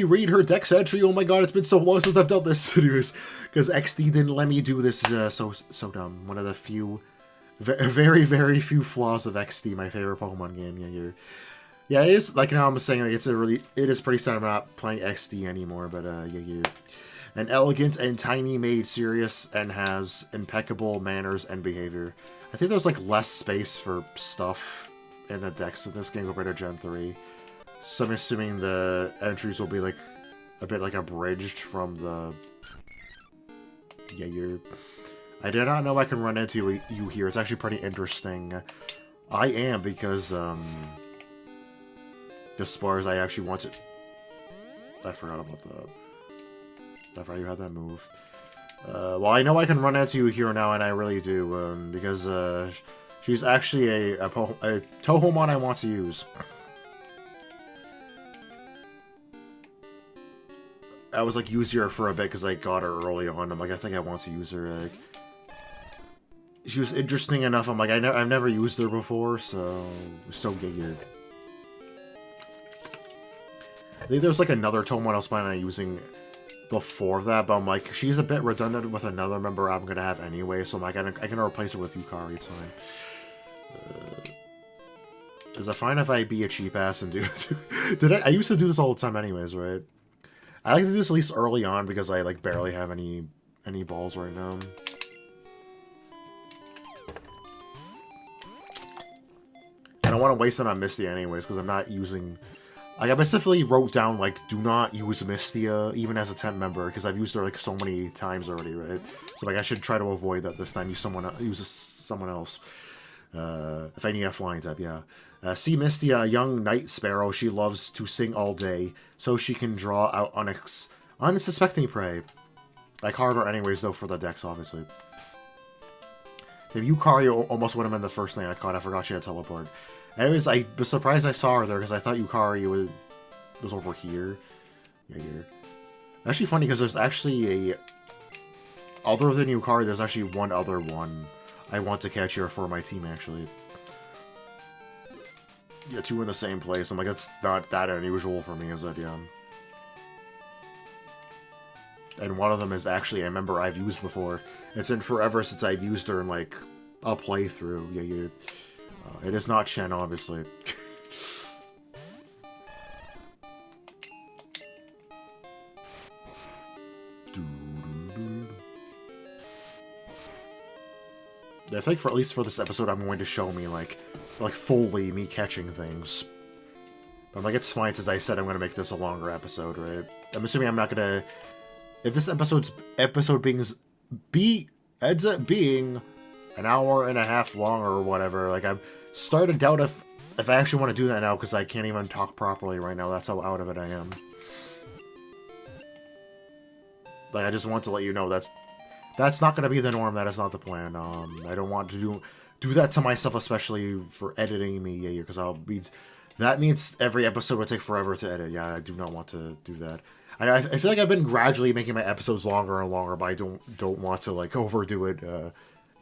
read her dex entry. Oh my god, it's been so long since I've done this. Anyways, because XD didn't let me do this. So dumb. One of the few, very, very few flaws of XD, my favorite Pokemon game. Yeah, it is, like now I'm saying, like, it is pretty sad I'm not playing XD anymore, but, yeah. An elegant and tiny maid, serious, and has impeccable manners and behavior. I think there's, like, less space for stuff in the decks in this game compared to Gen 3. So I'm assuming the entries will be, like, a bit, like, abridged from the... Yeah, I did not know I can run into you here. It's actually pretty interesting. I am, because, as far as I actually want to... I forgot about that. I forgot you had that move. Well, I know I can run into you here now, and I really do, because, she's actually a Touhoumon I want to use. I was, like, using her for a bit because I got her early on. I'm like, I think I want to use her. Like, she was interesting enough. I'm like, I've never used her before, so gigged. I think there's, like, another Touhoumon I was planning on using before that, but I'm like, she's a bit redundant with another member I'm gonna have anyway, so I'm like, I can replace her with Yukari, it's fine. Is it fine if I be a cheap ass and do I used to do this all the time anyways, right? I like to do this at least early on because I, like, barely have any balls right now. don't want to waste it on Misty anyways, because I'm not using... Like, I specifically wrote down, like, do not use Mistia, even as a temp member, because I've used her, like, so many times already, right? So, like, I should try to avoid that this time, use someone else. If I need a flying type, yeah. See Mistia, a young night sparrow. She loves to sing all day, so she can draw out unsuspecting prey. I carve her anyways, though, for the dex, obviously. If Yukari almost would have been the first thing I caught. I forgot she had teleport. Anyways, I was surprised I saw her there, because I thought Yukari was over here. Yeah, here. Actually funny, because there's actually a... Other than Yukari, there's actually one other one I want to catch here for my team, actually. Yeah, 2 in the same place. I'm like, that's not that unusual for me, is it? Yeah. And one of them is actually a member I've used before. It's been forever since I've used her in, like, a playthrough. Yeah, yeah. It is not Shen, obviously. I think for at least for this episode, I'm going to show me, like fully me catching things. But I'm like, it's fine, as I said, I'm going to make this a longer episode, right? I'm assuming I'm not going to... If this episode ends up being an hour and a half long or whatever, like, I've started to doubt if I actually want to do that now, because I can't even talk properly right now. That's how out of it I am. Like, I just want to let you know that's not going to be the norm. That is not the plan. I don't want to do that to myself, especially for editing me, yeah, because that means every episode would take forever to edit. Yeah, I do not want to do that. I feel like I've been gradually making my episodes longer and longer, but I don't want to, like, overdo it,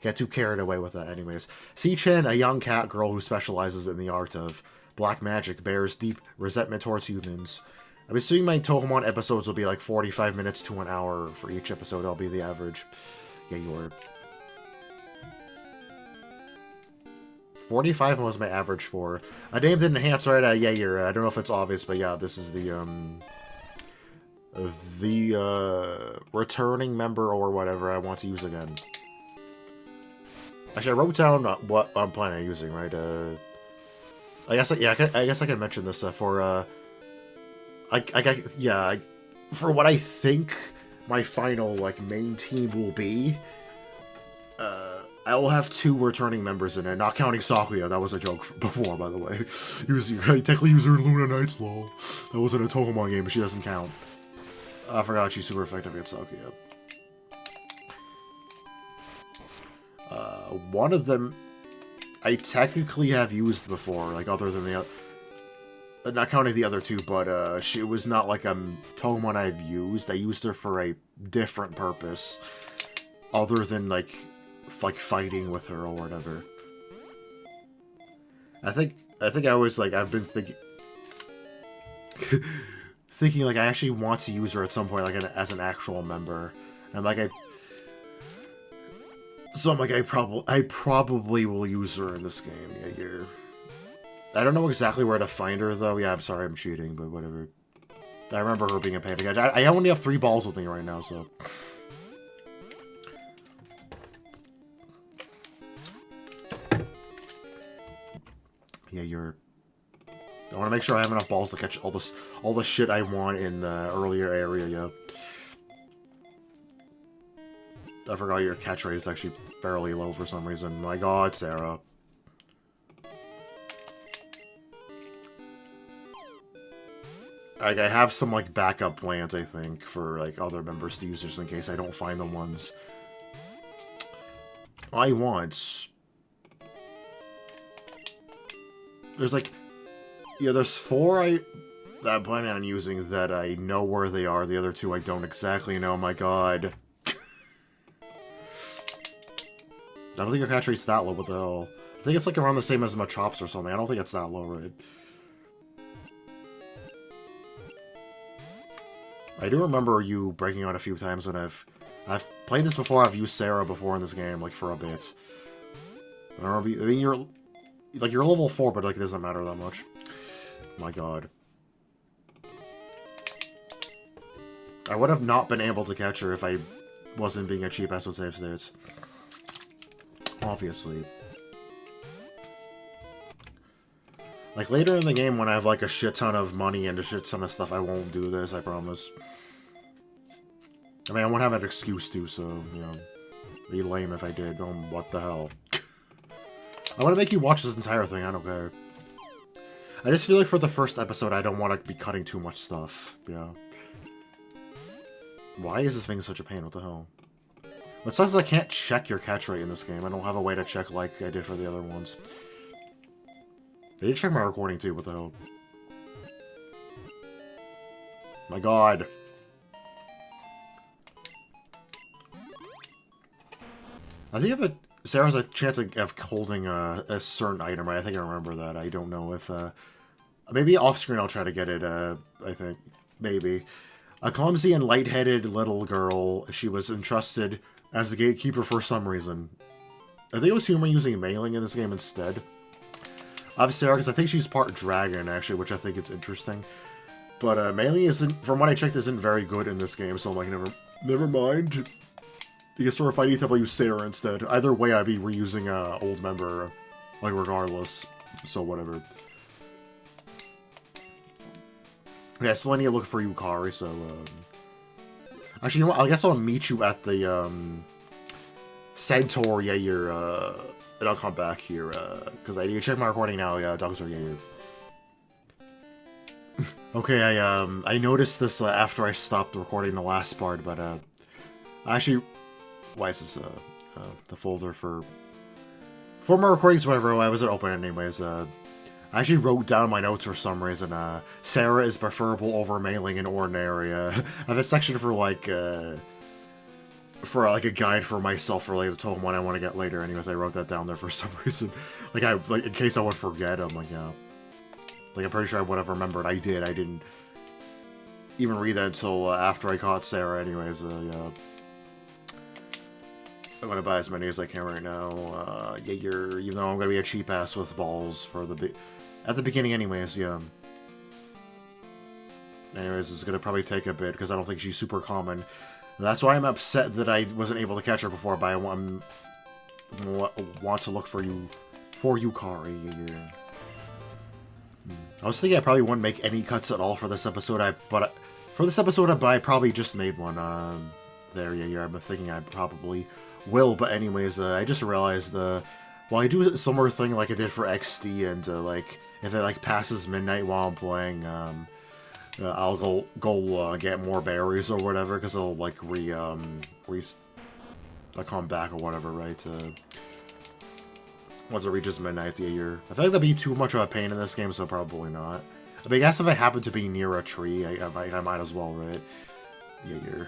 get too carried away with that anyways. Si-Chen, a young cat girl who specializes in the art of black magic, bears deep resentment towards humans. I'm assuming my Touhoumon episodes will be like 45 minutes to an hour for each episode. That'll be the average. Yeah, you're... 45 was my average for. I named it Enhance, right? Yeah, you're... I don't know if it's obvious, but yeah, this is the returning member or whatever I want to use again. Actually, I wrote down what I'm planning on using, right? I guess I can mention this for for what I think my final, like, main team will be. I will have 2 returning members in it, not counting Sakuya. That was a joke before, by the way. I technically use her in Luna Knights, lol. That wasn't a Touhoumon game, but she doesn't count. I forgot she's super effective against Sakuya. One of them I technically have used before, like, other than the other... Not counting the other 2, but she was not like a Touhoumon I've used. I used her for a different purpose, other than, like fighting with her or whatever. I think I was, like, I've been thinking like I actually want to use her at some point, like, as an actual member. And I'm like, I probably will use her in this game. Yeah, you're... I don't know exactly where to find her, though. Yeah, I'm sorry I'm cheating, but whatever. I remember her being a pain. I only have 3 balls with me right now, so... Yeah, you're... I want to make sure I have enough balls to catch all the shit I want in the earlier area, yeah. I forgot your catch rate is actually fairly low for some reason. My god, Sarah. Like, I have some, like, backup plans, I think, for, like, other members to use just in case I don't find the ones I want. There's, like... Yeah, there's 4 that I'm planning on using that I know where they are. The other 2 I don't exactly know. My god. I don't think your catch rate's that low. What the hell? I think it's, like, around the same as Machops or something. I don't think it's that low, right? I do remember you breaking out a few times, and I've played this before. I've used Sarah before in this game, like, for a bit. I don't know, I mean, you're level 4, but, like, it doesn't matter that much. My god. I would have not been able to catch her if I wasn't being a cheap ass with save states. Obviously. Like, later in the game, when I have, like, a shit ton of money and a shit ton of stuff, I won't do this, I promise. I mean, I won't have an excuse to, so, you know, be lame if I did. What the hell. I want to make you watch this entire thing, I don't care. I just feel like for the first episode, I don't want to be cutting too much stuff, yeah. Why is this being such a pain? What the hell? What sucks is I can't check your catch rate in this game. I don't have a way to check like I did for the other ones. They did check my recording too, what the hell? My god. I think if Sarah has a chance of holding a certain item, right? I think I remember that. I don't know if, maybe off screen I'll try to get it, I think. Maybe. A clumsy and lightheaded little girl, she was entrusted as the gatekeeper for some reason. I think it was Touhoumin using mailing in this game instead. Obviously, because I think she's part dragon, actually, which I think is interesting. But mailing isn't, from what I checked, isn't very good in this game, so I'm like, never mind. Because if I need to use Sarah instead. Either way, I'd be reusing old member, like, regardless. So, whatever. Yeah, still I need to look for Yukari, so, actually, you know what? I guess I'll meet you at the, Centaur Yair, and I'll come back here, because I need to check my recording now, yeah, Dr. Yair. Okay, I noticed this, after I stopped recording the last part, but, actually, why is this, the folder for my recordings, whatever, why was it open anyways, I actually wrote down my notes for some reason. Sarah is preferable over mailing in Ordinary. I have a section for like a guide for myself for like the Touhoumin I want to get later. Anyways, I wrote that down there for some reason. Like in case I would forget. I'm like, yeah. Like I'm pretty sure I would have remembered. I did. I didn't even read that until after I caught Sarah. Anyways, yeah. I'm gonna buy as many as I can right now. Yeah, even though I'm gonna be a cheap ass with balls for at the beginning, anyways. Yeah. Anyways, it's gonna probably take a bit because I don't think she's super common. That's why I'm upset that I wasn't able to catch her before. But I want to look for Yukari. Yeah. I was thinking I probably wouldn't make any cuts at all for this episode. But I probably just made one. There, yeah. I'm thinking I probably will, but anyways, I just realized well, I do a similar thing like I did for XD, and like if it like passes midnight while I'm playing, I'll go get more berries or whatever, because it'll like come back or whatever, right? Once it reaches midnight, yeah. I feel like that'd be too much of a pain in this game, so probably not. I mean, I guess if I happen to be near a tree, I might as well, right? Yeah.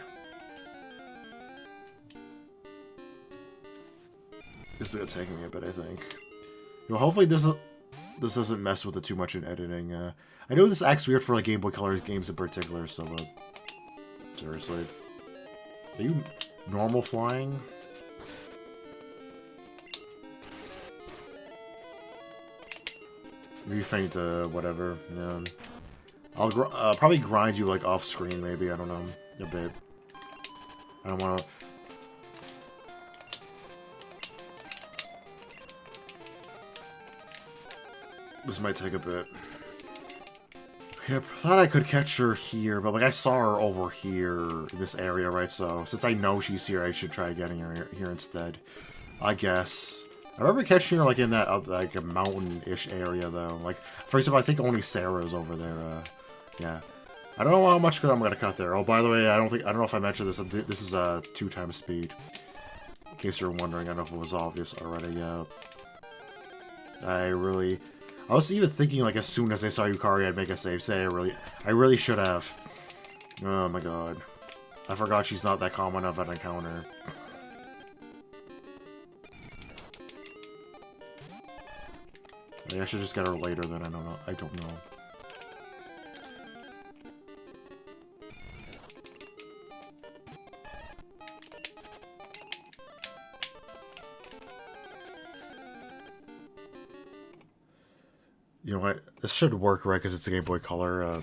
This is gonna take me a bit, I think. You know, hopefully this doesn't mess with it too much in editing. I know this acts weird for like Game Boy Color games in particular, so seriously. Are you normal flying? Maybe faint, whatever. Yeah. I'll probably grind you like off screen, maybe. I don't know. A bit. I don't want to. This might take a bit. Okay, I thought I could catch her here, but like I saw her over here in this area, right? So since I know she's here, I should try getting her here instead. I guess. I remember catching her like in that like a mountain-ish area though. Like for example, I think only Sarah's over there. Yeah. I don't know how much I'm gonna cut there. Oh, by the way, I don't know if I mentioned this. This is 2x speed. In case you're wondering, I don't know if it was obvious already. Yeah. I was even thinking, like, as soon as I saw Yukari, I'd make a save. I really should have. Oh my god. I forgot she's not that common of an encounter. Maybe I should just get her later then, I don't know. You know what? This should work, right? Because it's a Game Boy Color.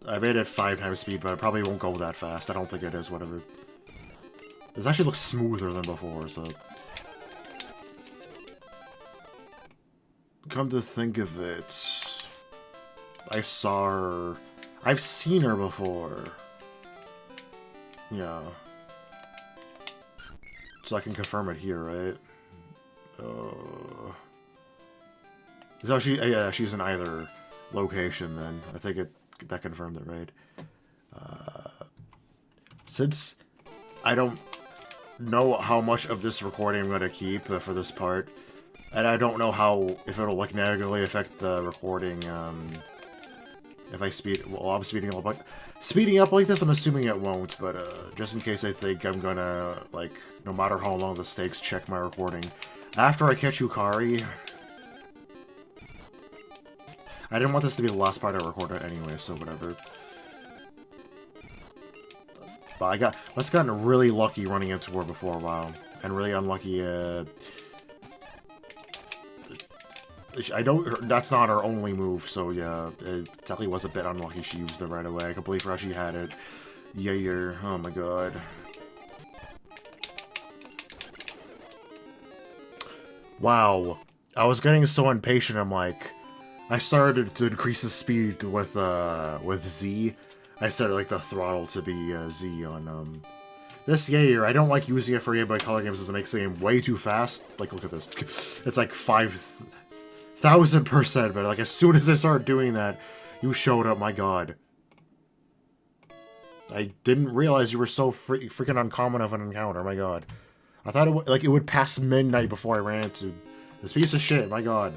I made it 5x speed, but it probably won't go that fast. I don't think it is, whatever. This actually looks smoother than before, so... come to think of it, I saw her. I've seen her before. Yeah. So I can confirm it here, right? So yeah, she's in either location then. I think that confirmed it, right? Since I don't know how much of this recording I'm going to keep for this part, and I don't know if it'll like negatively affect the recording, if I I'm speeding up like this, I'm assuming it won't, but just in case I think I'm gonna, like, no matter how long the stakes, check my recording. After I catch Yukari, I didn't want this to be the last part I recorded anyway, so whatever. But I must have gotten really lucky running into her before a while, and really unlucky, that's not her only move, so yeah, it definitely was a bit unlucky she used it right away. I completely forgot she had it. Yeah, oh my god. Wow. I was getting so impatient, I'm like, I started to increase the speed with Z. I set like the throttle to be Z on, this Yair. I don't like using it for Game Boy Color games as it makes the game way too fast. Like, look at this. It's like 5,000%, but like as soon as I started doing that, you showed up, my god. I didn't realize you were so freaking uncommon of an encounter, my god. I thought it would pass midnight before I ran into this piece of shit, my god.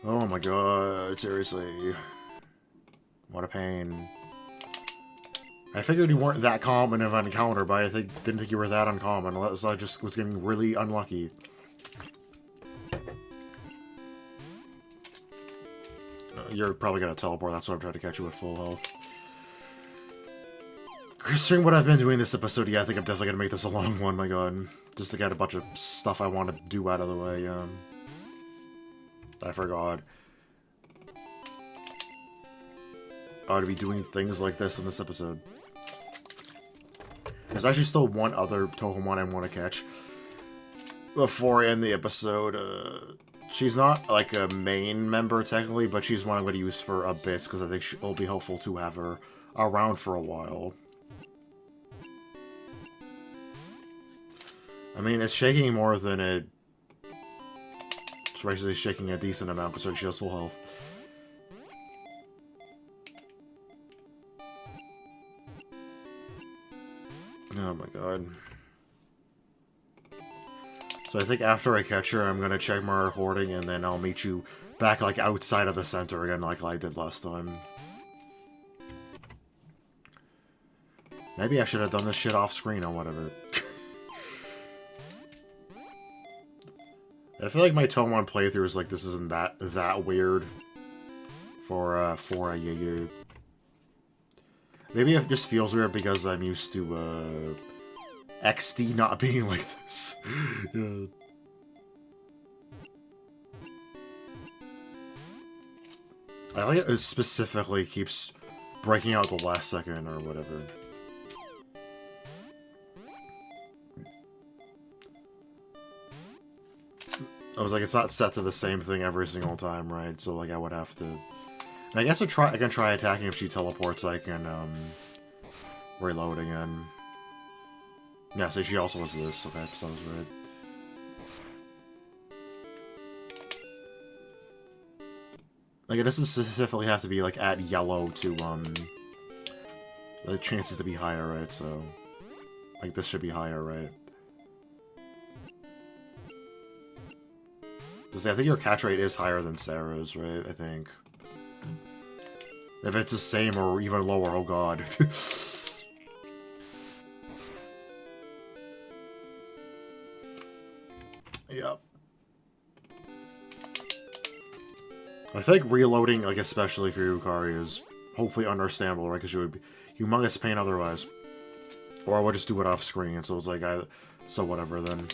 Oh my god, seriously. What a pain. I figured you weren't that common of an encounter, but I didn't think you were that uncommon, unless I just was getting really unlucky. You're probably gonna teleport, that's why I'm trying to catch you at full health. Considering what I've been doing this episode, yeah, I think I'm definitely gonna make this a long one, my god. Just to get a bunch of stuff I want to do out of the way, I forgot. I ought to be doing things like this in this episode. There's actually still one other Touhoumon I want to catch before I end the episode. She's not like a main member technically, but she's one I'm going to use for a bit because I think it'll be helpful to have her around for a while. I mean, it's shaking more than it... It's actually shaking a decent amount because she has full health. Oh my god. So I think after I catch her, I'm gonna check my recording, and then I'll meet you back, like, outside of the center again, like I did last time. Maybe I should have done this shit off screen or whatever. I feel like my Touhoumon playthroughs, like, this isn't that weird for a year. Maybe it just feels weird because I'm used to, XD not being like this. Yeah. I like it specifically keeps breaking out the last second or whatever. I was like, it's not set to the same thing every single time, right? So, like, I would have to... And I guess I can try attacking if she teleports, I can, reload again. Yeah, so she also was this. Okay, sounds right. Like, it doesn't specifically have to be, like, at yellow to, the chances to be higher, right? So, like, this should be higher, right? Because I think your catch rate is higher than Sarah's, right? I think. If it's the same or even lower, oh god. Yep. I think reloading, like, especially for Yukari, is hopefully understandable, right? Because you would be humongous pain otherwise. Or I would just do it off screen, so it's like, so whatever then.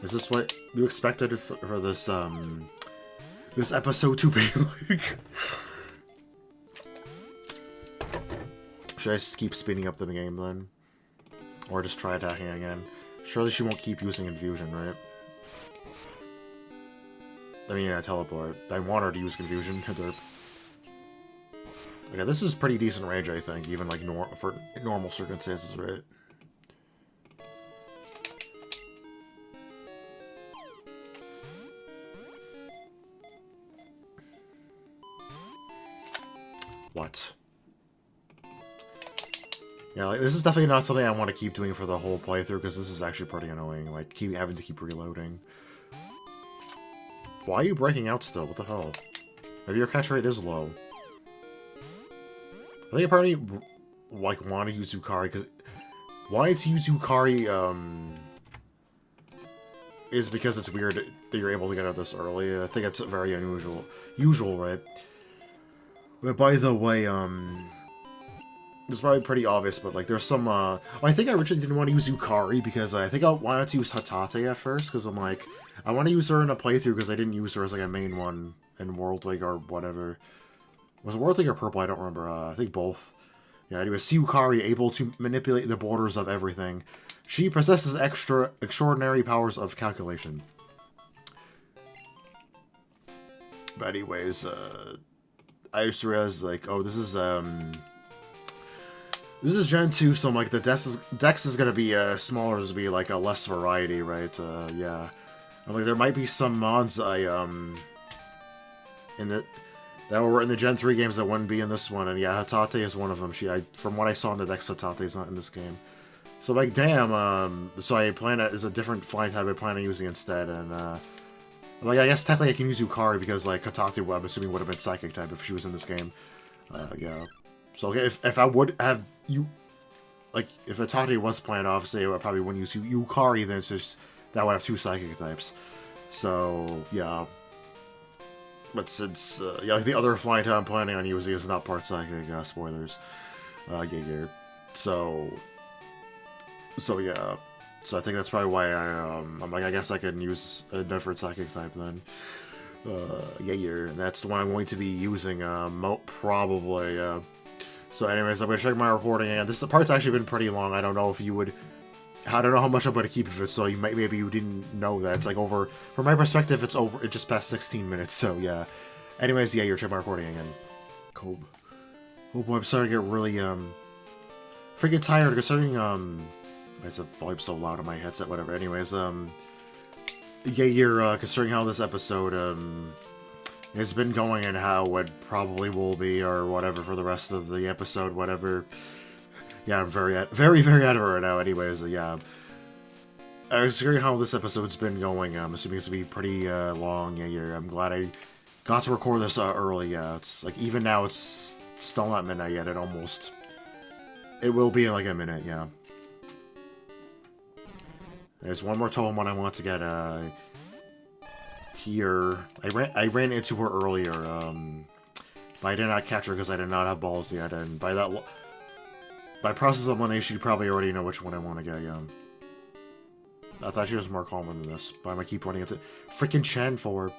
Is this what you expected for this, This episode too big. Like, should I just keep speeding up the game then? Or just try attacking again? Surely she won't keep using Infusion, right? I mean, yeah, teleport. I want her to use Confusion. Okay, this is pretty decent range, I think, even like for normal circumstances, right? What? Yeah, like, this is definitely not something I want to keep doing for the whole playthrough, because this is actually pretty annoying, like, having to keep reloading. Why are you breaking out still? What the hell? Maybe your catch rate is low. I think I probably, like, want to use Hooray, because wanting to use Hooray, is because it's weird that you're able to get out this early. I think it's very usual, right? But by the way, it's probably pretty obvious, but like there's some, well, I think I originally didn't want to use Hooray because I think I wanted to use Hatate at first, because I'm like, I want to use her in a playthrough because I didn't use her as like a main one in World League or whatever. Was it World League or Purple? I don't remember. I think both. Yeah, anyway, see Hooray able to manipulate the borders of everything. She possesses extraordinary powers of calculation. But anyways, I just realized, like, oh, this is Gen 2, so like the dex is gonna be smaller, to be like a less variety, right? Yeah. And, like, there might be some mods that were in the Gen 3 games that wouldn't be in this one, and yeah, Hatate is one of them. From what I saw in the dex, Hatate is not in this game. So like, damn, so I plan it as a different flying type I plan on using instead, and like, I guess technically I can use Hooray because like Hatate, I'm assuming, would have been Psychic type if she was in this game. Yeah. So if I would have like, if Hatate was planned, obviously I probably wouldn't use Hooray, then it's just that would have 2 Psychic types. So yeah. But since yeah, like the other flying type I'm planning on using is not part Psychic, spoilers. Yeah. So yeah. So I think that's probably why I'm like, I guess I can use a different Psychic type then. Yeah. And that's the one I'm going to be using, probably. So anyways, I'm going to check my recording, and the part's actually been pretty long. I don't know if you would... I don't know how much I'm going to keep of it, so maybe you didn't know that. It's like over... From my perspective, it's just past 16 minutes, so yeah. Anyways, yeah, you're checking my recording again. Cool. Oh boy, I'm starting to get really, freaking tired, considering, I said volume so loud on my headset, whatever. Anyways, yeah, you're, considering how this episode, has been going and how it probably will be, or whatever, for the rest of the episode, whatever. Yeah, I'm very out of it right now, anyways, yeah. I was considering how this episode's been going, I'm assuming it's gonna be pretty, long, yeah, I'm glad I got to record this, early, yeah. It's, like, even now, it's still not midnight yet, it will be in, like, a minute, yeah. There's one more Touhoumon I want to get, here. I ran into her earlier, but I did not catch her because I did not have balls yet, and by process of elimination, you probably already know which one I want to get, yeah. I thought she was more common than this, but I'm gonna keep running into freaking Chen for her.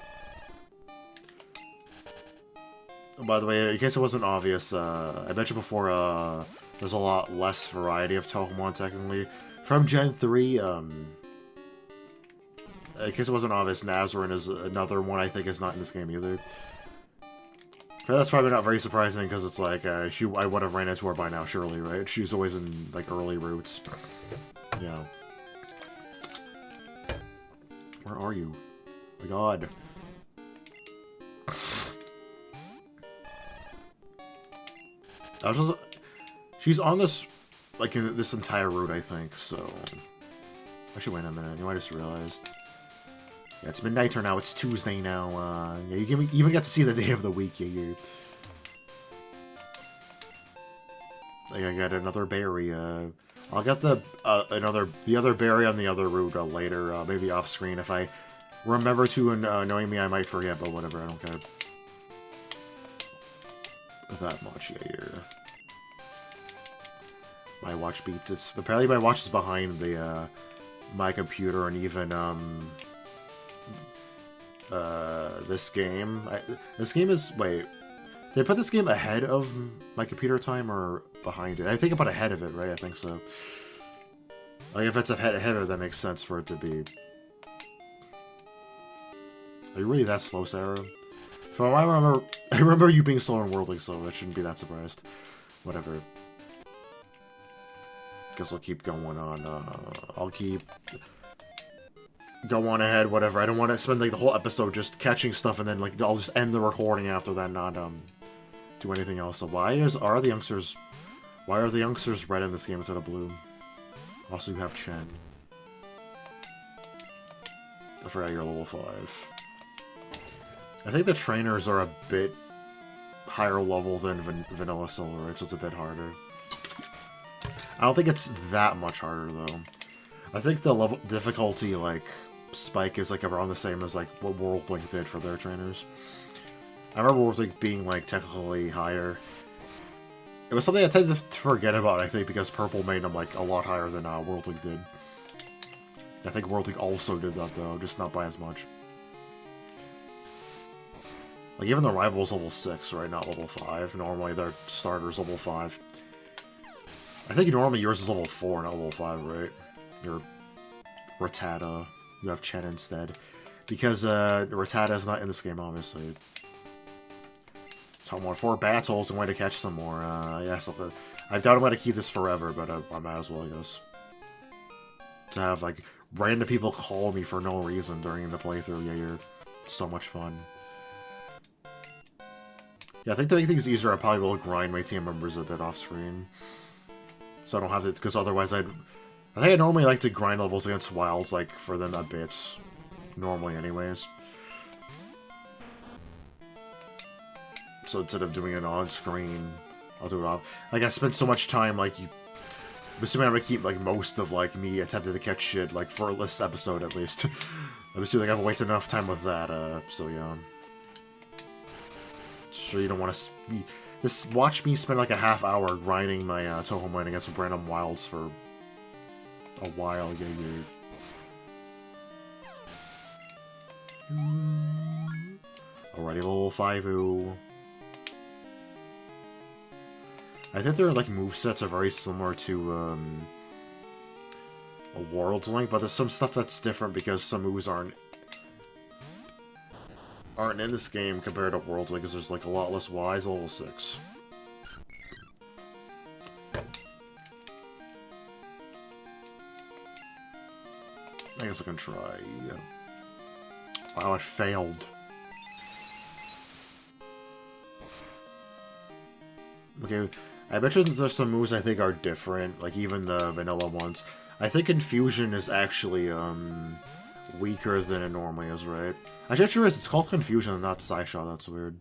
By the way, in case it wasn't obvious, I mentioned before, there's a lot less variety of Touhoumon, technically. From Gen 3, in case it wasn't obvious, Nazarene is another one I think is not in this game either. But that's probably not very surprising, because it's like, I would have ran into her by now, surely, right? She's always in, like, early routes. Yeah. Where are you? My god. She's on this, like, this entire route, I think, so... Actually, wait a minute, I just realized. Yeah, it's midnight or now, it's Tuesday now, yeah, you can even get to see the day of the week, yeah, Like, I got another berry, I'll get the other berry on the other route, later, maybe off-screen, if I remember to, knowing me, I might forget, but whatever, I don't care. That much, yeah. My watch beeps. Apparently my watch is behind the my computer, and even this game. This game is... Wait. Did I put this game ahead of my computer time or behind it? I think I put ahead of it, right? I think so. Like, if it's ahead of it, that makes sense for it to be... Are you really that slow, Sarah? From what I remember you being slow in World League, so I shouldn't be that surprised. Whatever. Guess I'll keep going on. I'll keep... Go on ahead, whatever. I don't want to spend, like, the whole episode just catching stuff and then, like, I'll just end the recording after that and not, do anything else. So why are the youngsters red in this game instead of blue? Also, you have Chen. I forgot you're level 5. I think the trainers are a bit higher level than Vanilla Silver, right? So it's a bit harder. I don't think it's that much harder, though. I think the level difficulty, like, spike is, like, around the same as, like, what World Link did for their trainers. I remember World Link being, like, technically higher. It was something I tended to forget about, I think, because Purple made them, like, a lot higher than World Link did. I think World Link also did that, though, just not by as much. Like, even the rival's level 6, right? Not level 5. Normally, their starter's level 5. I think normally yours is level 4, not level 5, right? Your Rattata. You have Chen instead. Because, Rattata is not in this game, obviously. So I want 4 battles and way to catch some more. Yes, I doubt I'm going to keep this forever, but I might as well, I guess. To have, like, random people call me for no reason during the playthrough. Yeah, you're so much fun. Yeah, I think to make things easier, I probably will grind my team members a bit off screen. So I don't have to, because otherwise I think I normally like to grind levels against wilds, like, for them a bit. Normally, anyways. So instead of doing it on screen, I'll do it off. Like, I spent so much time, like, I'm assuming I'm gonna keep, like, most of, like, me attempting to catch shit, like, for this episode, at least. I'm assuming, like, I've wasted enough time with that, so yeah. Sure you don't want to just watch me spend, like, a half hour grinding my, Touhoumin against random wilds for a while, yeah. Alrighty, level 5-oo. I think their, like, movesets are very similar to, a World's Link, but there's some stuff that's different because some moves aren't in this game compared to World's Link, because there's, like, a lot less Ys, level 6. I guess I can try. Wow, it failed. Okay, I bet you there's some moves I think are different, like even the vanilla ones. I think Confusion is actually, weaker than it normally is, right? Actually, it sure is. It's called Confusion and not Sideshot. That's weird.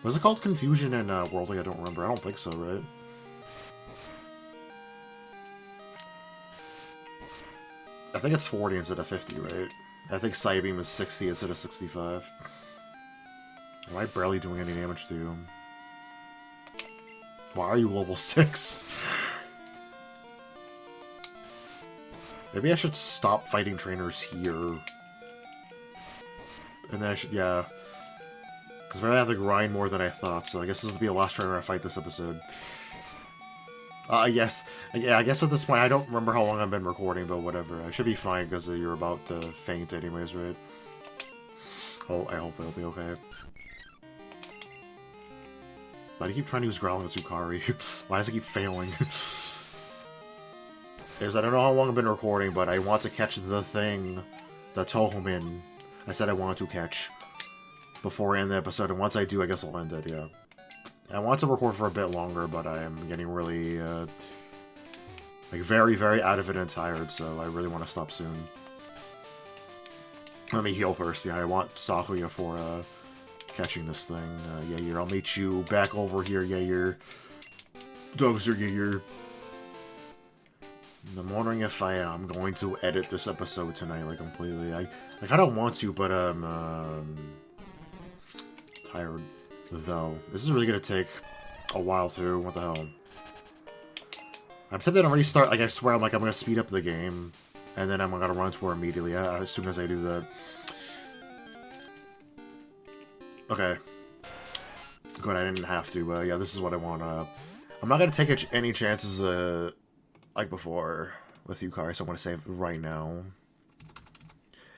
Was it called Confusion in, World League? I don't remember. I don't think so, right? I think it's 40 instead of 50, right? I think Psybeam is 60 instead of 65. Am I barely doing any damage to you? Why are you level 6? Maybe I should stop fighting trainers here. And then I should, yeah. Because maybe I have to grind more than I thought, so I guess this will be the last trainer I fight this episode. Yes. Yeah, I guess at this point, I don't remember how long I've been recording, but whatever. I should be fine, because you're about to faint anyways, right? Oh, I hope it'll be okay. Why do you keep trying to use Growling with Zukari? Why does it keep failing? Because I don't know how long I've been recording, but I want to catch the thing, the Touhoumin. I said I wanted to catch before I end the episode, and once I do, I guess I'll end it, yeah. I want to record for a bit longer, but I am getting really, like, very, very out of it and tired, so I really want to stop soon. Let me heal first, yeah, I want Sakuya for, catching this thing. Yeah, I'll meet you back over here, yeah, Dogster, yeah, I'm wondering if I am going to edit this episode tonight, like, completely. I kind of want to, but I'm, tired, though. This is really going to take a while, too. What the hell? I'm tempted to already start, like, I swear, I'm going to speed up the game, and then I'm going to run to her immediately, as soon as I do that. Okay. Good, I didn't have to. Yeah, this is what I want. I'm not gonna take any chances, like before with you, Kari, so I'm gonna save right now.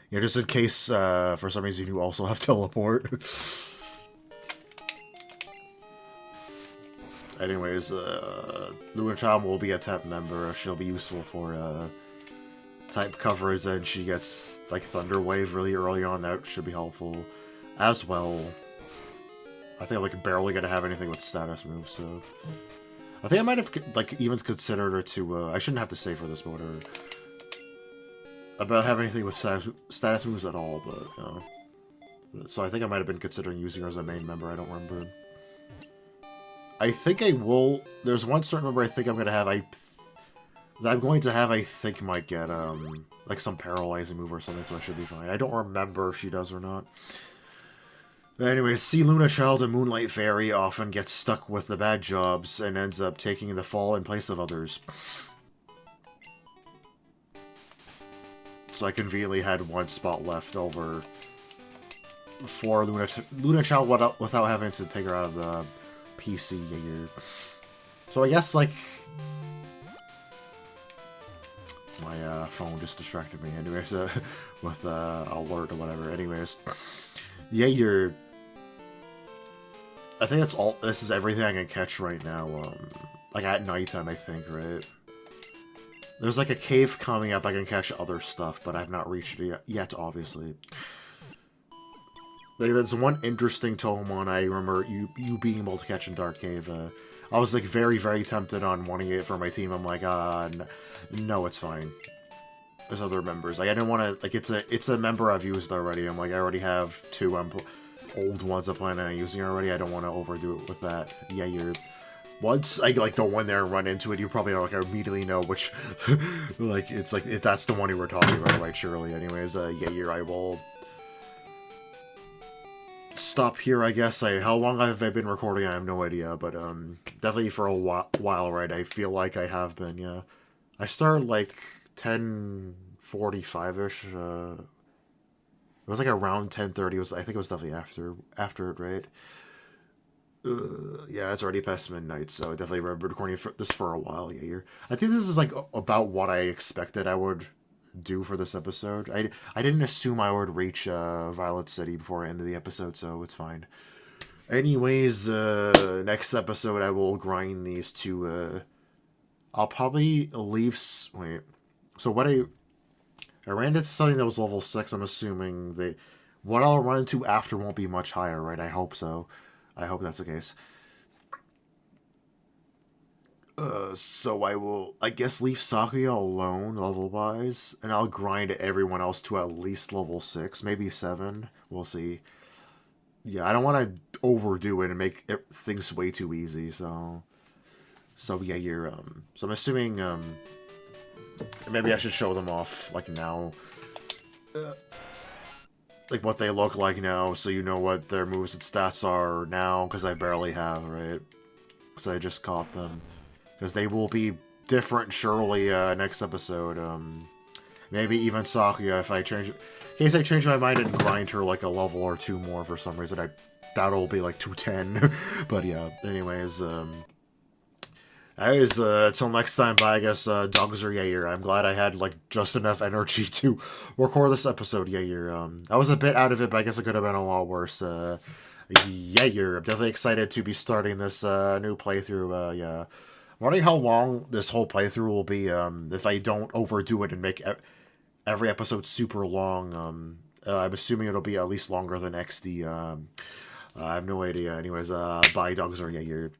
Yeah, just in case, for some reason you also have teleport. Anyways, Luna Child will be a temp member. She'll be useful for, type coverage, and she gets, like, Thunder Wave really early on. That should be helpful as well. I think I'm, like, barely gonna have anything with status moves, so... I think I might have, like, even considered her to, I shouldn't have to say for this, but whatever. About having anything with status moves at all, but, so I think I might have been considering using her as a main member, I don't remember. I think I will... There's one certain member I think I'm gonna have, that I'm going to have, I think might get, like, some paralyzing move or something, so I should be fine. I don't remember if she does or not. Anyways, see, Luna Child and Moonlight Fairy often get stuck with the bad jobs and ends up taking the fall in place of others. So I conveniently had one spot left over for Luna Child without having to take her out of the PC here. So I guess, like... My phone just distracted me anyways, with alert or whatever. Anyways, yeah, I think that's all. This is everything I can catch right now. Like at nighttime, I think, right? There's like a cave coming up. I can catch other stuff, but I've not reached it yet, obviously. Like, there's one interesting Touhoumon I remember you being able to catch in Dark Cave. I was like very, very tempted on wanting it for my team. I'm like, no, it's fine. There's other members. Like, I didn't want to, like, it's a member I've used already. I'm like, I already have two old ones I plan on using already. I don't want to overdo it with that. Yeah, once I, like, go in there and run into it, you probably, like, immediately know which, like, it's like, that's the one you were talking about, right, surely. Anyways, yeah, I will stop here, I guess. How long have I been recording? I have no idea, but, definitely for a while, right? I feel like I have been, yeah. I started, like, 10:45-ish, it was, like, around 10:30, I think it was definitely after it, right? Yeah, it's already past midnight, so I definitely remember recording this for a while, yeah. I think this is, like, about what I expected I would do for this episode. I didn't assume I would reach Violet City before I ended the episode, so it's fine. Anyways, next episode I will grind these two. I'll probably leave. Wait, so what I ran into something that was level 6. I'm assuming what I'll run into after won't be much higher, right? I hope so. I hope that's the case. So I will, I guess, leave Sakuya alone, level-wise, and I'll grind everyone else to at least level 6, maybe 7, we'll see. Yeah, I don't want to overdo it and make things way too easy, so yeah, so I'm assuming, maybe I should show them off, like, now, like, what they look like now, so you know what their moves and stats are now, because I barely have, right? So I just caught them. Because they will be different, surely, next episode. Maybe even Sakuya, if I change... In case I change my mind and grind her, like, a level or 2 more for some reason. I doubt it'll be, like, 210. But, yeah. Anyways, till next time, bye, I guess, dogs are yayer. I'm glad I had, like, just enough energy to record this episode, yayer. I was a bit out of it, but I guess it could have been a lot worse, yayer. I'm definitely excited to be starting this, new playthrough, yeah. I'm wondering how long this whole playthrough will be, if I don't overdo it and make every episode super long. I'm assuming it'll be at least longer than XD. I have no idea. Anyways, bye, dogs are yeah, you're